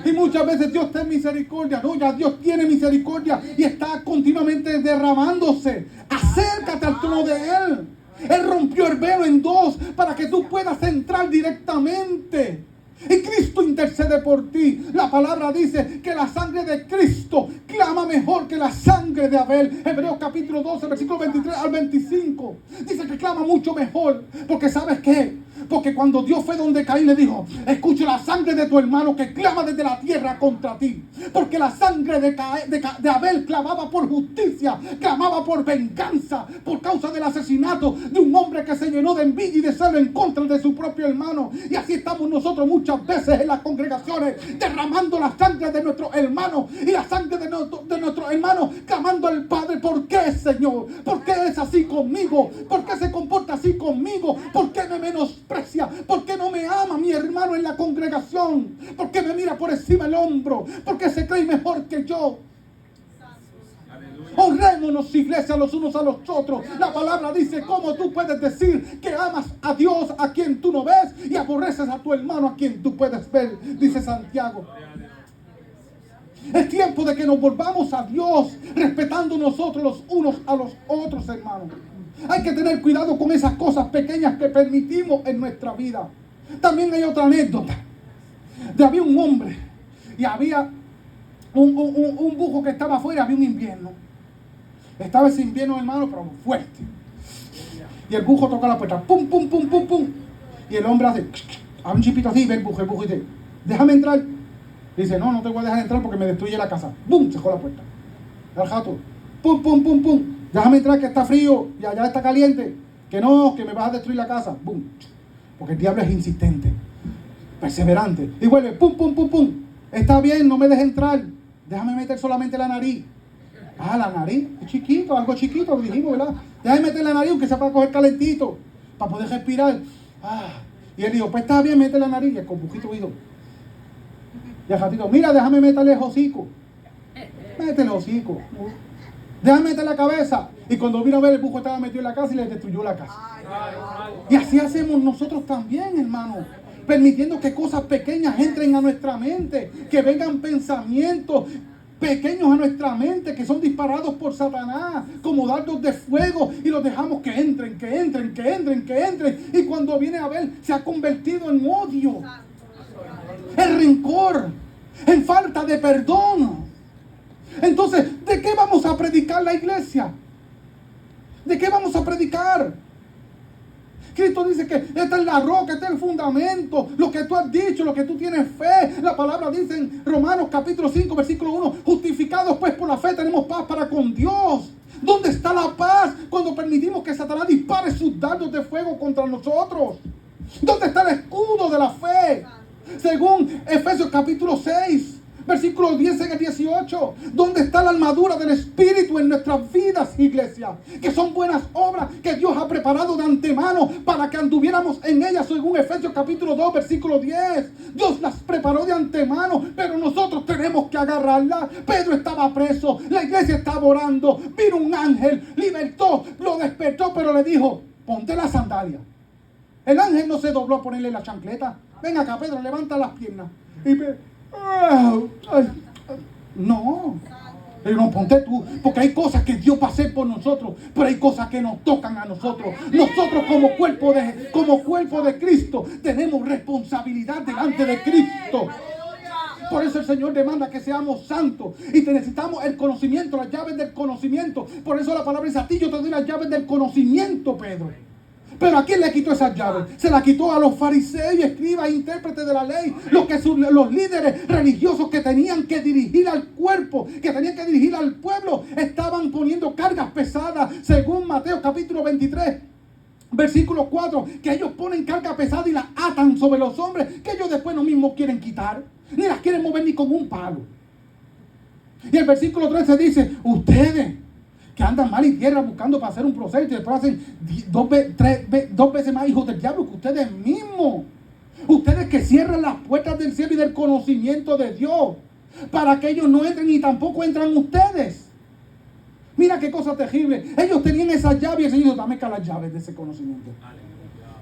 [SPEAKER 1] Y muchas veces Dios tiene misericordia. No, ya Dios tiene misericordia y está continuamente derramándose. Acércate al trono de Él. Él rompió el velo en dos para que tú puedas entrar directamente. Y Cristo intercede por ti. La palabra dice que la sangre de Cristo clama mejor que la sangre de Abel. Hebreos capítulo 12, versículo 23 al 25. Dice que clama mucho mejor. Porque ¿sabes qué? Porque cuando Dios fue donde Caín le dijo, escucha la sangre de tu hermano que clama desde la tierra contra ti. Porque la sangre de Abel clamaba por justicia, clamaba por venganza, por causa del asesinato de un hombre que se llenó de envidia y de celo en contra de su propio hermano. Y así estamos nosotros muchas veces en las congregaciones, derramando la sangre de nuestro hermano y la sangre de nuestro hermano, clamando al Padre, ¿por qué, Señor? ¿Por qué es así conmigo? ¿Por qué se comporta así conmigo? ¿Por qué me menosprecia? ¿Por qué no me ama mi hermano en la congregación? ¿Por qué me mira por encima del hombro? ¿Por qué se cree mejor que yo? Honrémonos, iglesia, los unos a los otros. La palabra dice, ¿cómo tú puedes decir que amas a Dios a quien tú no ves y aborreces a tu hermano a quien tú puedes ver? Dice Santiago. Es tiempo de que nos volvamos a Dios, respetando nosotros los unos a los otros, hermanos. Hay que tener cuidado con esas cosas pequeñas que permitimos en nuestra vida. También hay otra anécdota. Había un hombre y había un bujo que estaba afuera, había un invierno. Estaba ese invierno, hermano, pero fuerte. Y el bujo toca la puerta. Pum, pum, pum, pum, pum. Y el hombre hace a un chipito así, ve el bujo dice, déjame entrar. Dice, no te voy a dejar entrar porque me destruye la casa. ¡Bum! Cerró la puerta. El jato. ¡Pum, pum, pum, pum! Déjame entrar que está frío y allá está caliente. Que no, que me vas a destruir la casa. ¡Bum! Porque el diablo es insistente, perseverante. Y vuelve, ¡pum, pum, pum, pum! Está bien, no me dejes entrar. Déjame meter solamente la nariz. Ah, la nariz, es chiquito, algo chiquito, lo dijimos, ¿verdad? Déjame meter la nariz, aunque sea para coger calentito, para poder respirar. Y él dijo, pues está bien, mete la nariz. Y el compujito dijo, y el ratito, mira, déjame meterle el hocico. Métele el hocico. Déjame meter la cabeza. Y cuando vino a ver, el bujo estaba metido en la casa y le destruyó la casa. Y así hacemos nosotros también, hermano. Permitiendo que cosas pequeñas entren a nuestra mente. Que vengan pensamientos pequeños a nuestra mente, que son disparados por Satanás como dardos de fuego, y los dejamos que entren, que entren, que entren, que entren, y cuando viene a ver, se ha convertido en odio, en rencor, en falta de perdón. Entonces, ¿de qué vamos a predicar la iglesia? ¿De qué vamos a predicar? Cristo dice que esta es la roca, este es el fundamento, lo que tú has dicho, lo que tú tienes fe. La palabra dice en Romanos capítulo 5, versículo 1, justificados pues por la fe tenemos paz para con Dios. ¿Dónde está la paz cuando permitimos que Satanás dispare sus dardos de fuego contra nosotros? ¿Dónde está el escudo de la fe? Según Efesios capítulo 6, versículos 10 al 18. ¿Dónde está la armadura del Espíritu en nuestras vidas, iglesia? Que son buenas obras que Dios ha preparado de antemano para que anduviéramos en ellas, según Efesios capítulo 2, versículo 10. Dios las preparó de antemano, pero nosotros tenemos que agarrarlas. Pedro estaba preso, la iglesia estaba orando, vino un ángel, libertó, lo despertó, pero le dijo, ponte la sandalia. El ángel no se dobló a ponerle la chancleta. Ven acá, Pedro, levanta las piernas. No, pero no, ponte tú, porque hay cosas que Dios va a hacer por nosotros, pero hay cosas que nos tocan a nosotros. Nosotros como cuerpo de Cristo tenemos responsabilidad delante de Cristo. Por eso el Señor demanda que seamos santos y necesitamos el conocimiento, las llaves del conocimiento. Por eso la palabra dice, a ti yo te doy las llaves del conocimiento, Pedro. Pero ¿a quién le quitó esas llaves? Se las quitó a los fariseos, escribas, intérpretes de la ley, los líderes religiosos que tenían que dirigir al cuerpo, que tenían que dirigir al pueblo. Estaban poniendo cargas pesadas, según Mateo capítulo 23, versículo 4, que ellos ponen carga pesada y la atan sobre los hombres, que ellos después no mismos quieren quitar, ni las quieren mover ni con un palo. Y el versículo 13 dice, ustedes que andan mal y tierra buscando para hacer un proceso y después hacen dos veces más hijos del diablo que ustedes mismos. Ustedes que cierran las puertas del cielo y del conocimiento de Dios para que ellos no entren y tampoco entran ustedes. Mira qué cosa terrible. Ellos tenían esas llaves y el Señor dijo, dame acá las llaves de ese conocimiento.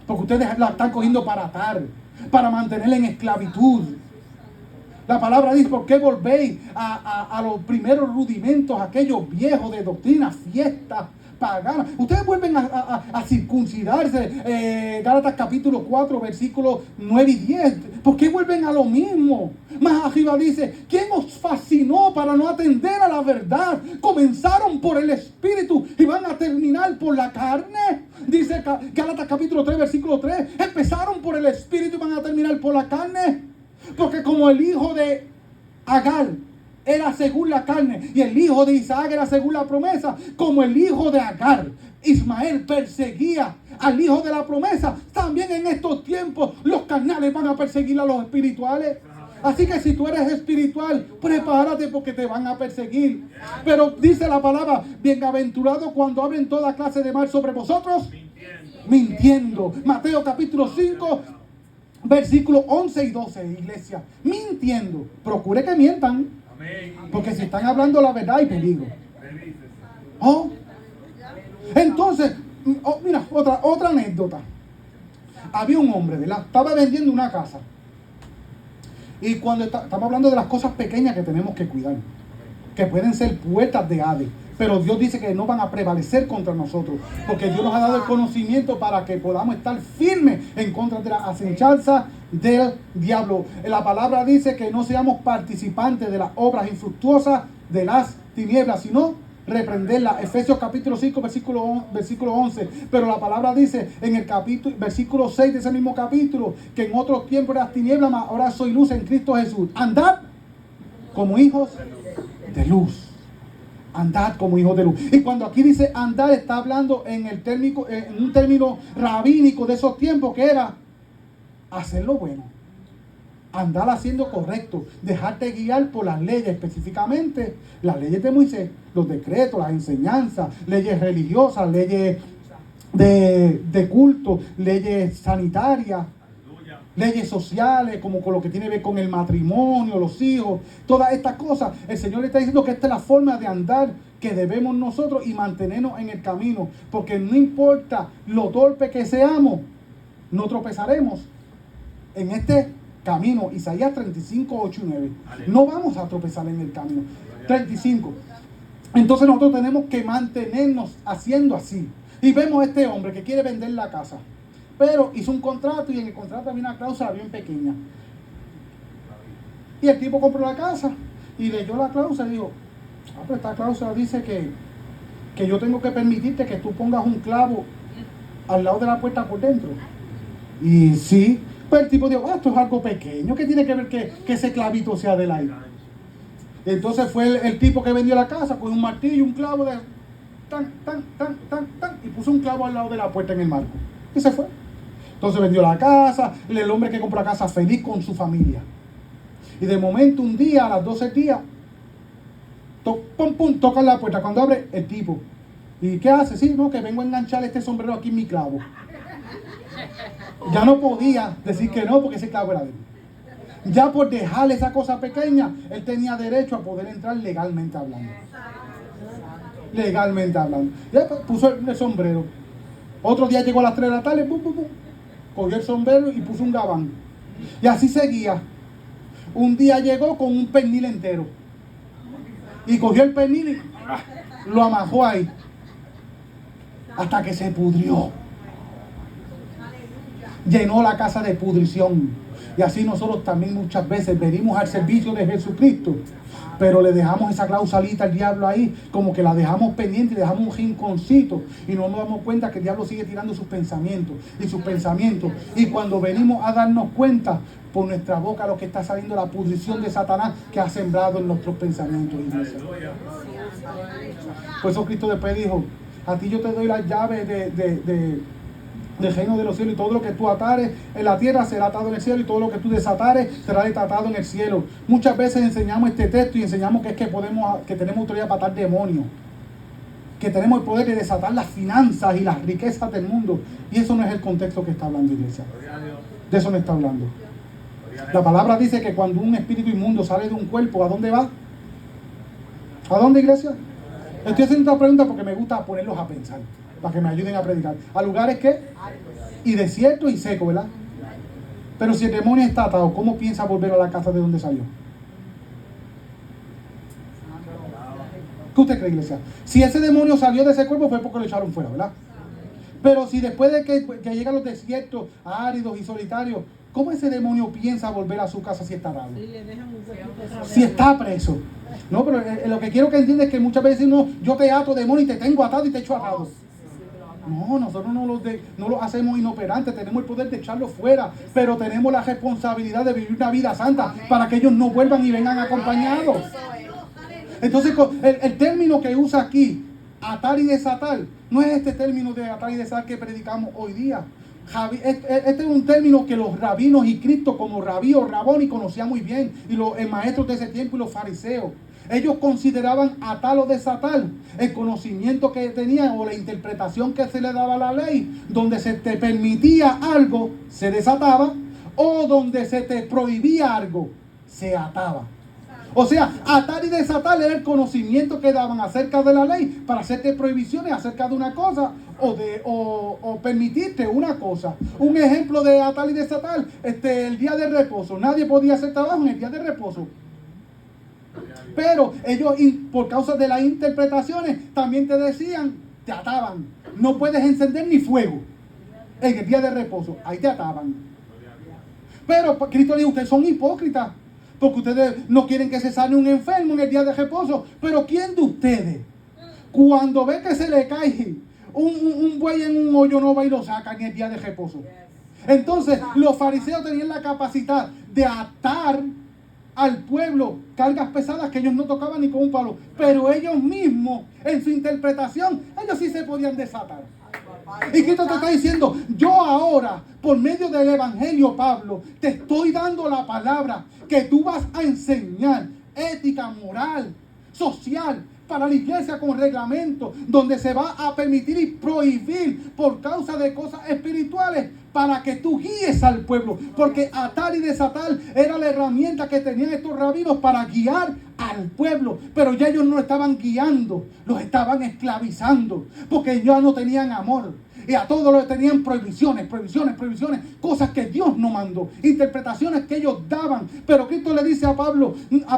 [SPEAKER 1] Porque ustedes la están cogiendo para atar, para mantenerla en esclavitud. La palabra dice, ¿por qué volvéis a los primeros rudimentos, aquellos viejos de doctrina, fiestas paganas? Ustedes vuelven a circuncidarse, Gálatas capítulo 4, versículos 9 y 10. ¿Por qué vuelven a lo mismo? Más arriba dice, ¿quién os fascinó para no atender a la verdad? Comenzaron por el Espíritu y van a terminar por la carne. Dice Gálatas capítulo 3, versículo 3. Empezaron por el Espíritu y van a terminar por la carne. Porque como el hijo de Agar era según la carne y el hijo de Isaac era según la promesa, como el hijo de Agar, Ismael, perseguía al hijo de la promesa, también en estos tiempos los carnales van a perseguir a los espirituales. Así que si tú eres espiritual, prepárate porque te van a perseguir. Pero dice la palabra, bienaventurado cuando hablen toda clase de mal sobre vosotros, mintiendo. Mateo capítulo 5, versículos 11 y 12, iglesia. Mintiendo. Procure que mientan. Porque si están hablando la verdad hay peligro. ¿Oh? Entonces, mira, otra anécdota. Había un hombre, ¿verdad? Estaba vendiendo una casa. Y cuando estamos hablando de las cosas pequeñas que tenemos que cuidar, que pueden ser puertas de Hades, pero Dios dice que no van a prevalecer contra nosotros, porque Dios nos ha dado el conocimiento para que podamos estar firmes en contra de la acechanza del diablo. La palabra dice que no seamos participantes de las obras infructuosas de las tinieblas, sino reprenderla. Efesios capítulo 5, versículo 11. Pero la palabra dice en el capítulo, versículo 6 de ese mismo capítulo, que en otros tiempos eras tinieblas, mas ahora soy luz en Cristo Jesús. Andad como hijos de luz. Andad como hijos de luz. Y cuando aquí dice andar, está hablando en un término rabínico de esos tiempos, que era hacer lo bueno, andar haciendo correcto, dejarte guiar por las leyes, específicamente las leyes de Moisés, los decretos, las enseñanzas, leyes religiosas, leyes de culto, leyes sanitarias, leyes sociales, como con lo que tiene que ver con el matrimonio, los hijos, todas estas cosas. El Señor le está diciendo que esta es la forma de andar que debemos nosotros y mantenernos en el camino, porque no importa lo torpe que seamos, no tropezaremos en este camino. Isaías 35, 8 y 9. No vamos a tropezar en el camino. 35. Entonces nosotros tenemos que mantenernos haciendo así. Y vemos a este hombre que quiere vender la casa. Pero hizo un contrato y en el contrato había una cláusula bien pequeña. Y el tipo compró la casa y leyó la cláusula y dijo, pero esta cláusula dice que yo tengo que permitirte que tú pongas un clavo al lado de la puerta por dentro. Y sí, pues el tipo dijo, esto es algo pequeño, ¿qué tiene que ver que ese clavito sea del aire? Entonces fue el tipo que vendió la casa con un martillo, un clavo de tan, y puso un clavo al lado de la puerta en el marco. Y se fue. Entonces vendió la casa, el hombre que compró la casa feliz con su familia. Y de momento un día, a las 12 días, tocan la puerta. Cuando abre, el tipo. ¿Y qué hace? Sí, no, que vengo a enganchar este sombrero aquí en mi clavo. Ya no podía decir que no, porque ese clavo era de él. Ya por dejarle esa cosa pequeña, él tenía derecho a poder entrar legalmente hablando. Legalmente hablando. Ya puso el sombrero. Otro día llegó a las 3 de la tarde, cogió el sombrero y puso un gabán. Y así seguía. Un día llegó con un pernil entero. Y cogió el pernil y lo amajó ahí. Hasta que se pudrió. Llenó la casa de pudrición. Y así nosotros también muchas veces venimos al servicio de Jesucristo, pero le dejamos esa clausalita al diablo ahí, como que la dejamos pendiente y le dejamos un rinconcito, y no nos damos cuenta que el diablo sigue tirando sus pensamientos. Y cuando venimos a darnos cuenta, por nuestra boca lo que está saliendo la pudrición de Satanás que ha sembrado en nuestros pensamientos, iglesia. Por eso Cristo después dijo, a ti yo te doy las llaves del reino de los cielos, y todo lo que tú atares en la tierra será atado en el cielo, y todo lo que tú desatares será desatado en el cielo. Muchas veces enseñamos este texto y enseñamos que tenemos autoridad para atar demonios, que tenemos el poder de desatar las finanzas y las riquezas del mundo, y eso no es el contexto que está hablando, iglesia. De eso no está hablando. La palabra dice que cuando un espíritu inmundo sale de un cuerpo, ¿a dónde va? ¿A dónde, iglesia? Estoy haciendo esta pregunta porque me gusta ponerlos a pensar, para que me ayuden a predicar. ¿A lugares qué? Y desiertos y secos, ¿verdad? Pero si el demonio está atado, ¿cómo piensa volver a la casa de donde salió? ¿Qué usted cree, iglesia? Si ese demonio salió de ese cuerpo fue porque lo echaron fuera, ¿verdad? Pero si después de que llegan los desiertos áridos y solitarios, ¿cómo ese demonio piensa volver a su casa si está atado? Si está preso. No, pero lo que quiero que entiendas es que muchas veces no, yo te ato, demonio, y te tengo atado y te echo atado. No, nosotros no lo hacemos inoperantes, tenemos el poder de echarlo fuera, pero tenemos la responsabilidad de vivir una vida santa para que ellos no vuelvan y vengan acompañados. Entonces, el término que usa aquí, atar y desatar, no es este término de atar y desatar que predicamos hoy día. Este es un término que los rabinos y Cristo, como rabí o raboni, conocían muy bien, y los maestros de ese tiempo y los fariseos. Ellos consideraban atar o desatar el conocimiento que tenían o la interpretación que se le daba a la ley, donde se te permitía algo, se desataba, o donde se te prohibía algo, se ataba. O sea, atar y desatar era el conocimiento que daban acerca de la ley para hacerte prohibiciones acerca de una cosa o permitirte una cosa. Un ejemplo de atar y desatar, el día de reposo. Nadie podía hacer trabajo en el día de reposo. Pero ellos, por causa de las interpretaciones, también te decían, te ataban. No puedes encender ni fuego en el día de reposo. Ahí te ataban. Pero Cristo dijo, ustedes son hipócritas, porque ustedes no quieren que se sane un enfermo en el día de reposo. Pero ¿quién de ustedes, cuando ve que se le cae un buey en un hoyo, no va y lo saca en el día de reposo? Entonces, los fariseos tenían la capacidad de atar al pueblo cargas pesadas que ellos no tocaban ni con un palo, pero ellos mismos, en su interpretación, ellos sí se podían desatar. Y Cristo te está diciendo, yo ahora, por medio del Evangelio, Pablo, te estoy dando la palabra que tú vas a enseñar, ética, moral, social, para la iglesia con reglamento, donde se va a permitir y prohibir por causa de cosas espirituales, para que tú guíes al pueblo, porque atar y desatar era la herramienta que tenían estos rabinos para guiar al pueblo, pero ya ellos no estaban guiando, los estaban esclavizando, porque ya no tenían amor. Y a todos los tenían prohibiciones, cosas que Dios no mandó, interpretaciones que ellos daban. Pero Cristo le dice a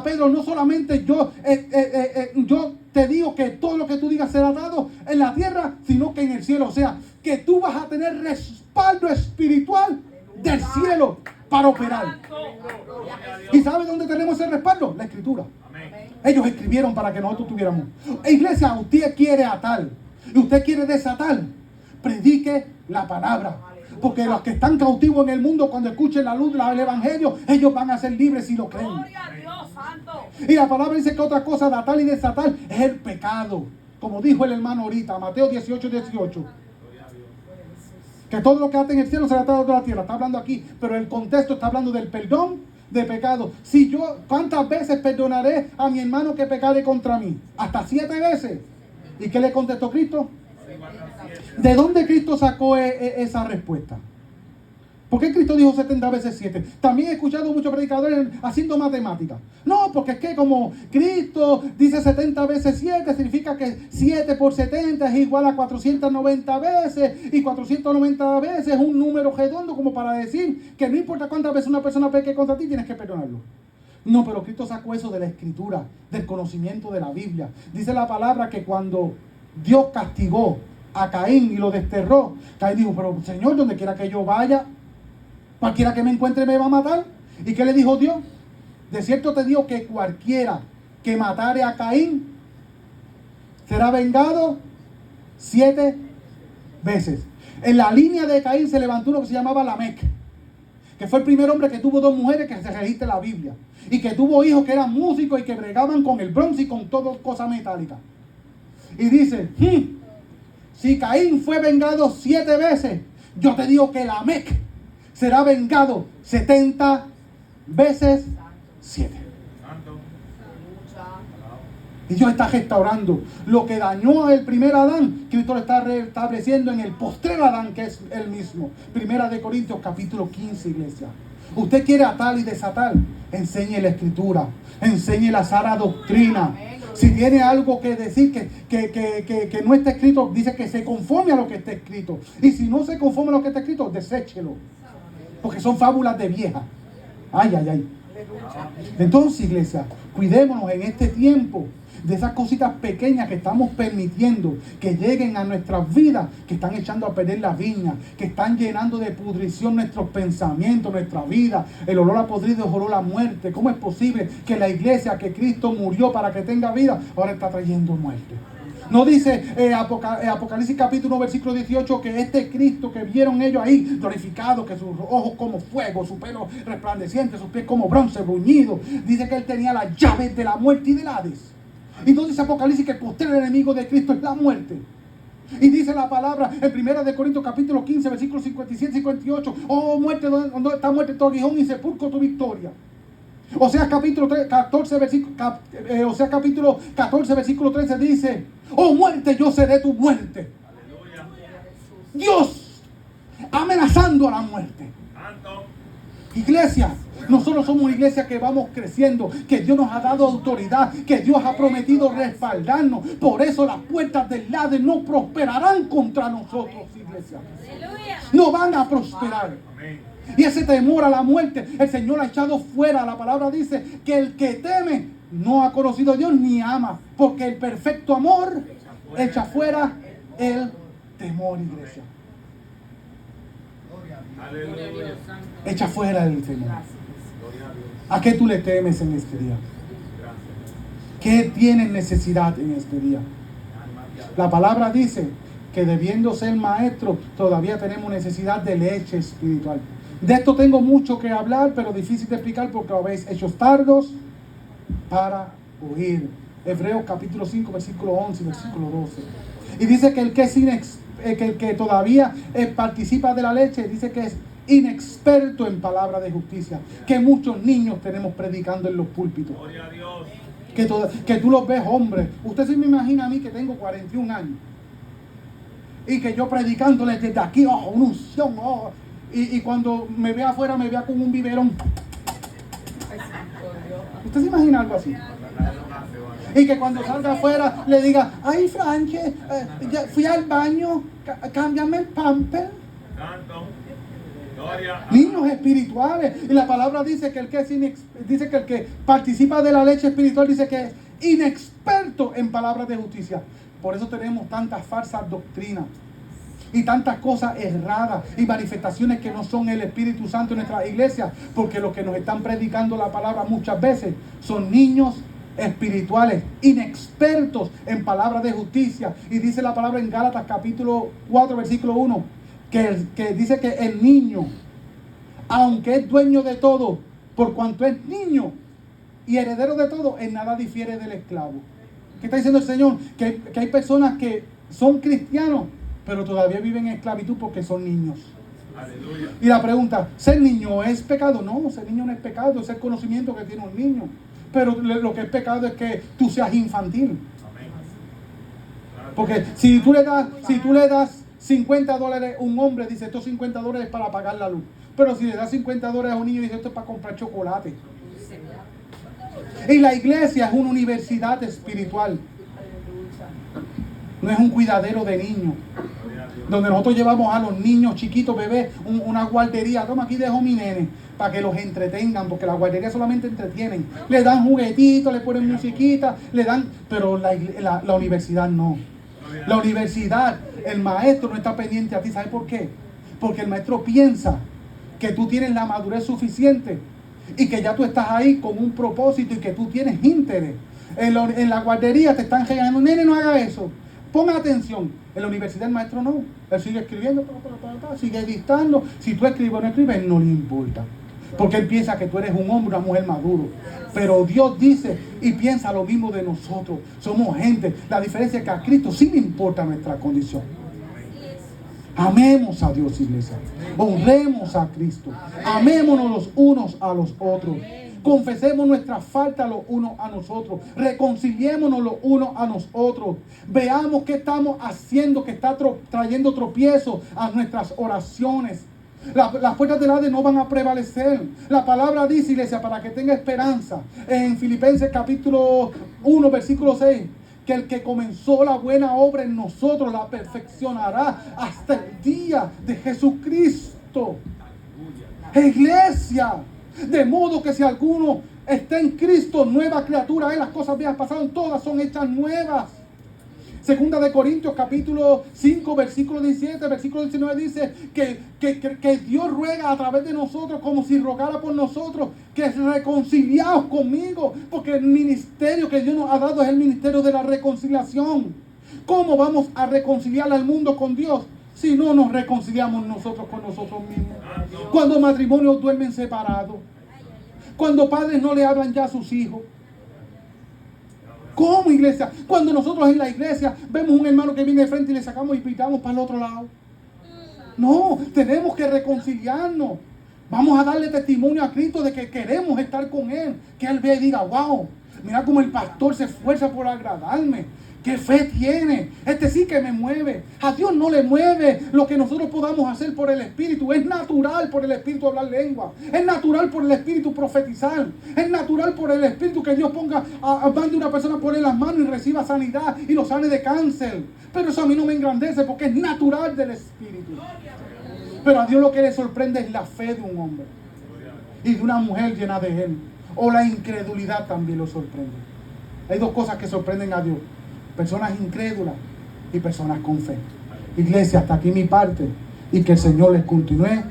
[SPEAKER 1] Pedro, no solamente yo te digo que todo lo que tú digas será dado en la tierra, sino que en el cielo. O sea, que tú vas a tener respaldo espiritual del cielo para operar. ¿Y sabes dónde tenemos ese respaldo? La Escritura. Ellos escribieron para que nosotros tuviéramos. Iglesia, usted quiere atar y usted quiere desatar, predique la palabra. Porque los que están cautivos en el mundo, cuando escuchen la luz del evangelio, ellos van a ser libres si lo creen. Y la palabra dice que otra cosa de atar y desatar es el pecado. Como dijo el hermano ahorita, Mateo 18:18. Que todo lo que ate en el cielo será atado en la tierra. Está hablando aquí, pero el contexto está hablando del perdón de pecado. Si yo, ¿cuántas veces perdonaré a mi hermano que pecare contra mí? Hasta 7 veces. ¿Y qué le contestó Cristo? ¿De dónde Cristo sacó esa respuesta? ¿Por qué Cristo dijo 70 veces 7? También he escuchado muchos predicadores haciendo matemáticas. No, porque es que como Cristo dice 70 veces 7, significa que 7 por 70 es igual a 490 veces. Y 490 veces es un número redondo como para decir que no importa cuántas veces una persona peque contra ti, tienes que perdonarlo. No, pero Cristo sacó eso de la Escritura, del conocimiento de la Biblia. Dice la palabra que cuando Dios castigó a Caín y lo desterró, Caín dijo, pero Señor, donde quiera que yo vaya, cualquiera que me encuentre me va a matar. ¿Y qué le dijo Dios? De cierto te digo que cualquiera que matare a Caín será vengado 7 veces. En la línea de Caín se levantó uno que se llamaba Lamec, que fue el primer hombre que tuvo 2 mujeres que se registra en la Biblia, y que tuvo hijos que eran músicos y que bregaban con el bronce y con todas cosas metálicas. Y dice, si Caín fue vengado 7 veces, yo te digo que Lamec será vengado 70 veces 7. Y Dios está restaurando lo que dañó al primer Adán. Cristo lo está restableciendo en el postrero Adán, que es el mismo. Primera de Corintios capítulo 15, iglesia. Usted quiere atar y desatar, enseñe la Escritura, enseñe la sana doctrina. Si tiene algo que decir que no está escrito, dice que se conforme a lo que está escrito. Y si no se conforme a lo que está escrito, deséchelo. Porque son fábulas de vieja. Ay, ay, ay. Entonces, iglesia, cuidémonos en este tiempo de esas cositas pequeñas que estamos permitiendo que lleguen a nuestras vidas, que están echando a perder la viña, que están llenando de pudrición nuestros pensamientos, nuestra vida. El olor a podrido es olor a muerte. ¿Cómo es posible que la iglesia, que Cristo murió para que tenga vida, ahora está trayendo muerte? No dice Apocalipsis capítulo 1 versículo 18 que este Cristo que vieron ellos ahí glorificado, que sus ojos como fuego, su pelo resplandeciente, sus pies como bronce bruñido, dice que él tenía las llaves de la muerte y del Hades. Y no dice Apocalipsis que el postrer enemigo de Cristo es la muerte. Y dice la palabra en 1 de Corintios capítulo 15 versículos 57 y 58, oh muerte, ¿dónde está muerte tu aguijón y sepulcro tu victoria? Oseas capítulo 14 versículo 13 dice, oh muerte, yo seré tu muerte. Aleluya. Dios amenazando a la muerte. Santo. Iglesia, nosotros somos una iglesia que vamos creciendo, que Dios nos ha dado autoridad, que Dios ha prometido respaldarnos. Por eso las puertas del Hades no prosperarán contra nosotros, iglesia. Aleluya. No van a prosperar. Amén. Y ese temor a la muerte, el Señor ha echado fuera. La palabra dice que el que teme no ha conocido a Dios ni ama, porque el perfecto amor echa fuera el temor, iglesia. Echa fuera el temor. ¿A qué tú le temes en este día? ¿Qué tienes necesidad en este día? La palabra dice que debiendo ser maestro, todavía tenemos necesidad de leche espiritual. De esto tengo mucho que hablar, pero difícil de explicar porque habéis hechos tardos para oír. Hebreos capítulo 5, versículo 11 y versículo 12. Y dice que el que todavía participa de la leche, dice que es inexperto en palabra de justicia. Que muchos niños tenemos predicando en los púlpitos. Gloria a Dios. Que tú los ves hombres. Usted se me imagina a mí que tengo 41 años. Y que yo predicándoles desde aquí, una unción, y cuando me vea afuera me vea con un biberón ¿Usted se imagina algo así? Y que cuando salga afuera le diga, ay Franche, ya fui al baño, cámbiame el pamper. Niños espirituales. Y la palabra dice que el que dice que el que participa de la leche espiritual dice que es inexperto en palabras de justicia. Por eso tenemos tantas falsas doctrinas y tantas cosas erradas y manifestaciones que no son el Espíritu Santo en nuestra iglesia, porque los que nos están predicando la palabra muchas veces son niños espirituales, inexpertos en palabras de justicia. Y dice la palabra en Gálatas capítulo 4 versículo 1 que dice que el niño, aunque es dueño de todo, por cuanto es niño y heredero de todo, en nada difiere del esclavo. ¿Qué está diciendo el Señor? Que hay personas que son cristianos pero todavía viven en esclavitud porque son niños. Aleluya. Y la pregunta, ¿ser niño es pecado? No, ser niño no es pecado, es el conocimiento que tiene un niño. Pero lo que es pecado es que tú seas infantil. Porque si tú le das $50 a un hombre, dice estos $50 es para pagar la luz. Pero si le das $50 a un niño, dice esto es para comprar chocolate. Y la iglesia es una universidad espiritual. No es un cuidadero de niños. Donde nosotros llevamos a los niños chiquitos, bebés, una guardería. Toma, aquí dejo mi nene, para que los entretengan, porque la guardería solamente entretienen. Le dan juguetitos, le ponen musiquita, le dan, pero la universidad no. La universidad, el maestro no está pendiente a ti. ¿Sabes por qué? Porque el maestro piensa que tú tienes la madurez suficiente y que ya tú estás ahí con un propósito y que tú tienes interés. En la guardería te están regañando, nene, no haga eso. Ponga atención. En la universidad el maestro no. Él sigue escribiendo, sigue dictando. Si tú escribes o no escribes, no le importa. Porque él piensa que tú eres un hombre, una mujer maduro. Pero Dios dice y piensa lo mismo de nosotros. Somos gente. La diferencia es que a Cristo sí le importa nuestra condición. Amemos a Dios, iglesia. Honremos a Cristo. Amémonos los unos a los otros. Confesemos nuestra falta los unos a nosotros. Reconciliémonos los unos a nosotros. Veamos qué estamos haciendo que está trayendo tropiezos a nuestras oraciones. Las puertas del Hades no van a prevalecer. La palabra dice, iglesia, para que tenga esperanza, en Filipenses capítulo 1, versículo 6, que el que comenzó la buena obra en nosotros la perfeccionará hasta el día de Jesucristo. Iglesia, de modo que si alguno está en Cristo, nueva criatura, las cosas viejas pasaron, todas son hechas nuevas. Segunda de Corintios capítulo 5 versículo 17, versículo 19 dice que Dios ruega a través de nosotros como si rogara por nosotros que reconciliaos conmigo, porque el ministerio que Dios nos ha dado es el ministerio de la reconciliación. ¿Cómo vamos a reconciliar al mundo con Dios si no nos reconciliamos nosotros con nosotros mismos? Cuando matrimonios duermen separados, cuando padres no le hablan ya a sus hijos. ¿Cómo, iglesia? Cuando nosotros en la iglesia vemos un hermano que viene de frente y le sacamos y pitamos para el otro lado. No, tenemos que reconciliarnos. Vamos a darle testimonio a Cristo de que queremos estar con Él. Que Él vea y diga, wow, mira cómo el pastor se esfuerza por agradarme. ¿Qué fe tiene? Este sí que me mueve. A Dios no le mueve lo que nosotros podamos hacer por el Espíritu. Es natural por el Espíritu hablar lengua. Es natural por el Espíritu profetizar. Es natural por el Espíritu que Dios ponga mande una persona, pone las manos y reciba sanidad y lo sane de cáncer. Pero eso a mí no me engrandece porque es natural del Espíritu. Pero a Dios lo que le sorprende es la fe de un hombre y de una mujer llena de Él. O la incredulidad también lo sorprende. Hay dos cosas que sorprenden a Dios: personas incrédulas y personas con fe. Iglesia, hasta aquí mi parte, y que el Señor les continúe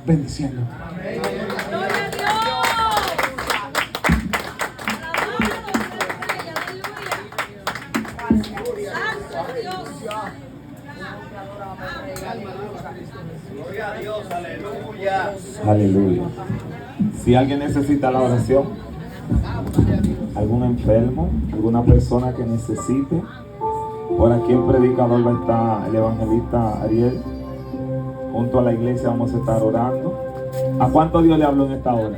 [SPEAKER 1] bendiciendo.
[SPEAKER 2] ¡Gloria a Dios! ¡Alabado, Dios!
[SPEAKER 3] Gloria a Dios, aleluya.
[SPEAKER 4] Aleluya. Si alguien necesita la oración, algún enfermo, alguna persona que necesite, por aquí el predicador va a estar, el evangelista Ariel, junto a la iglesia vamos a estar orando. ¿A cuánto Dios le habló en esta hora?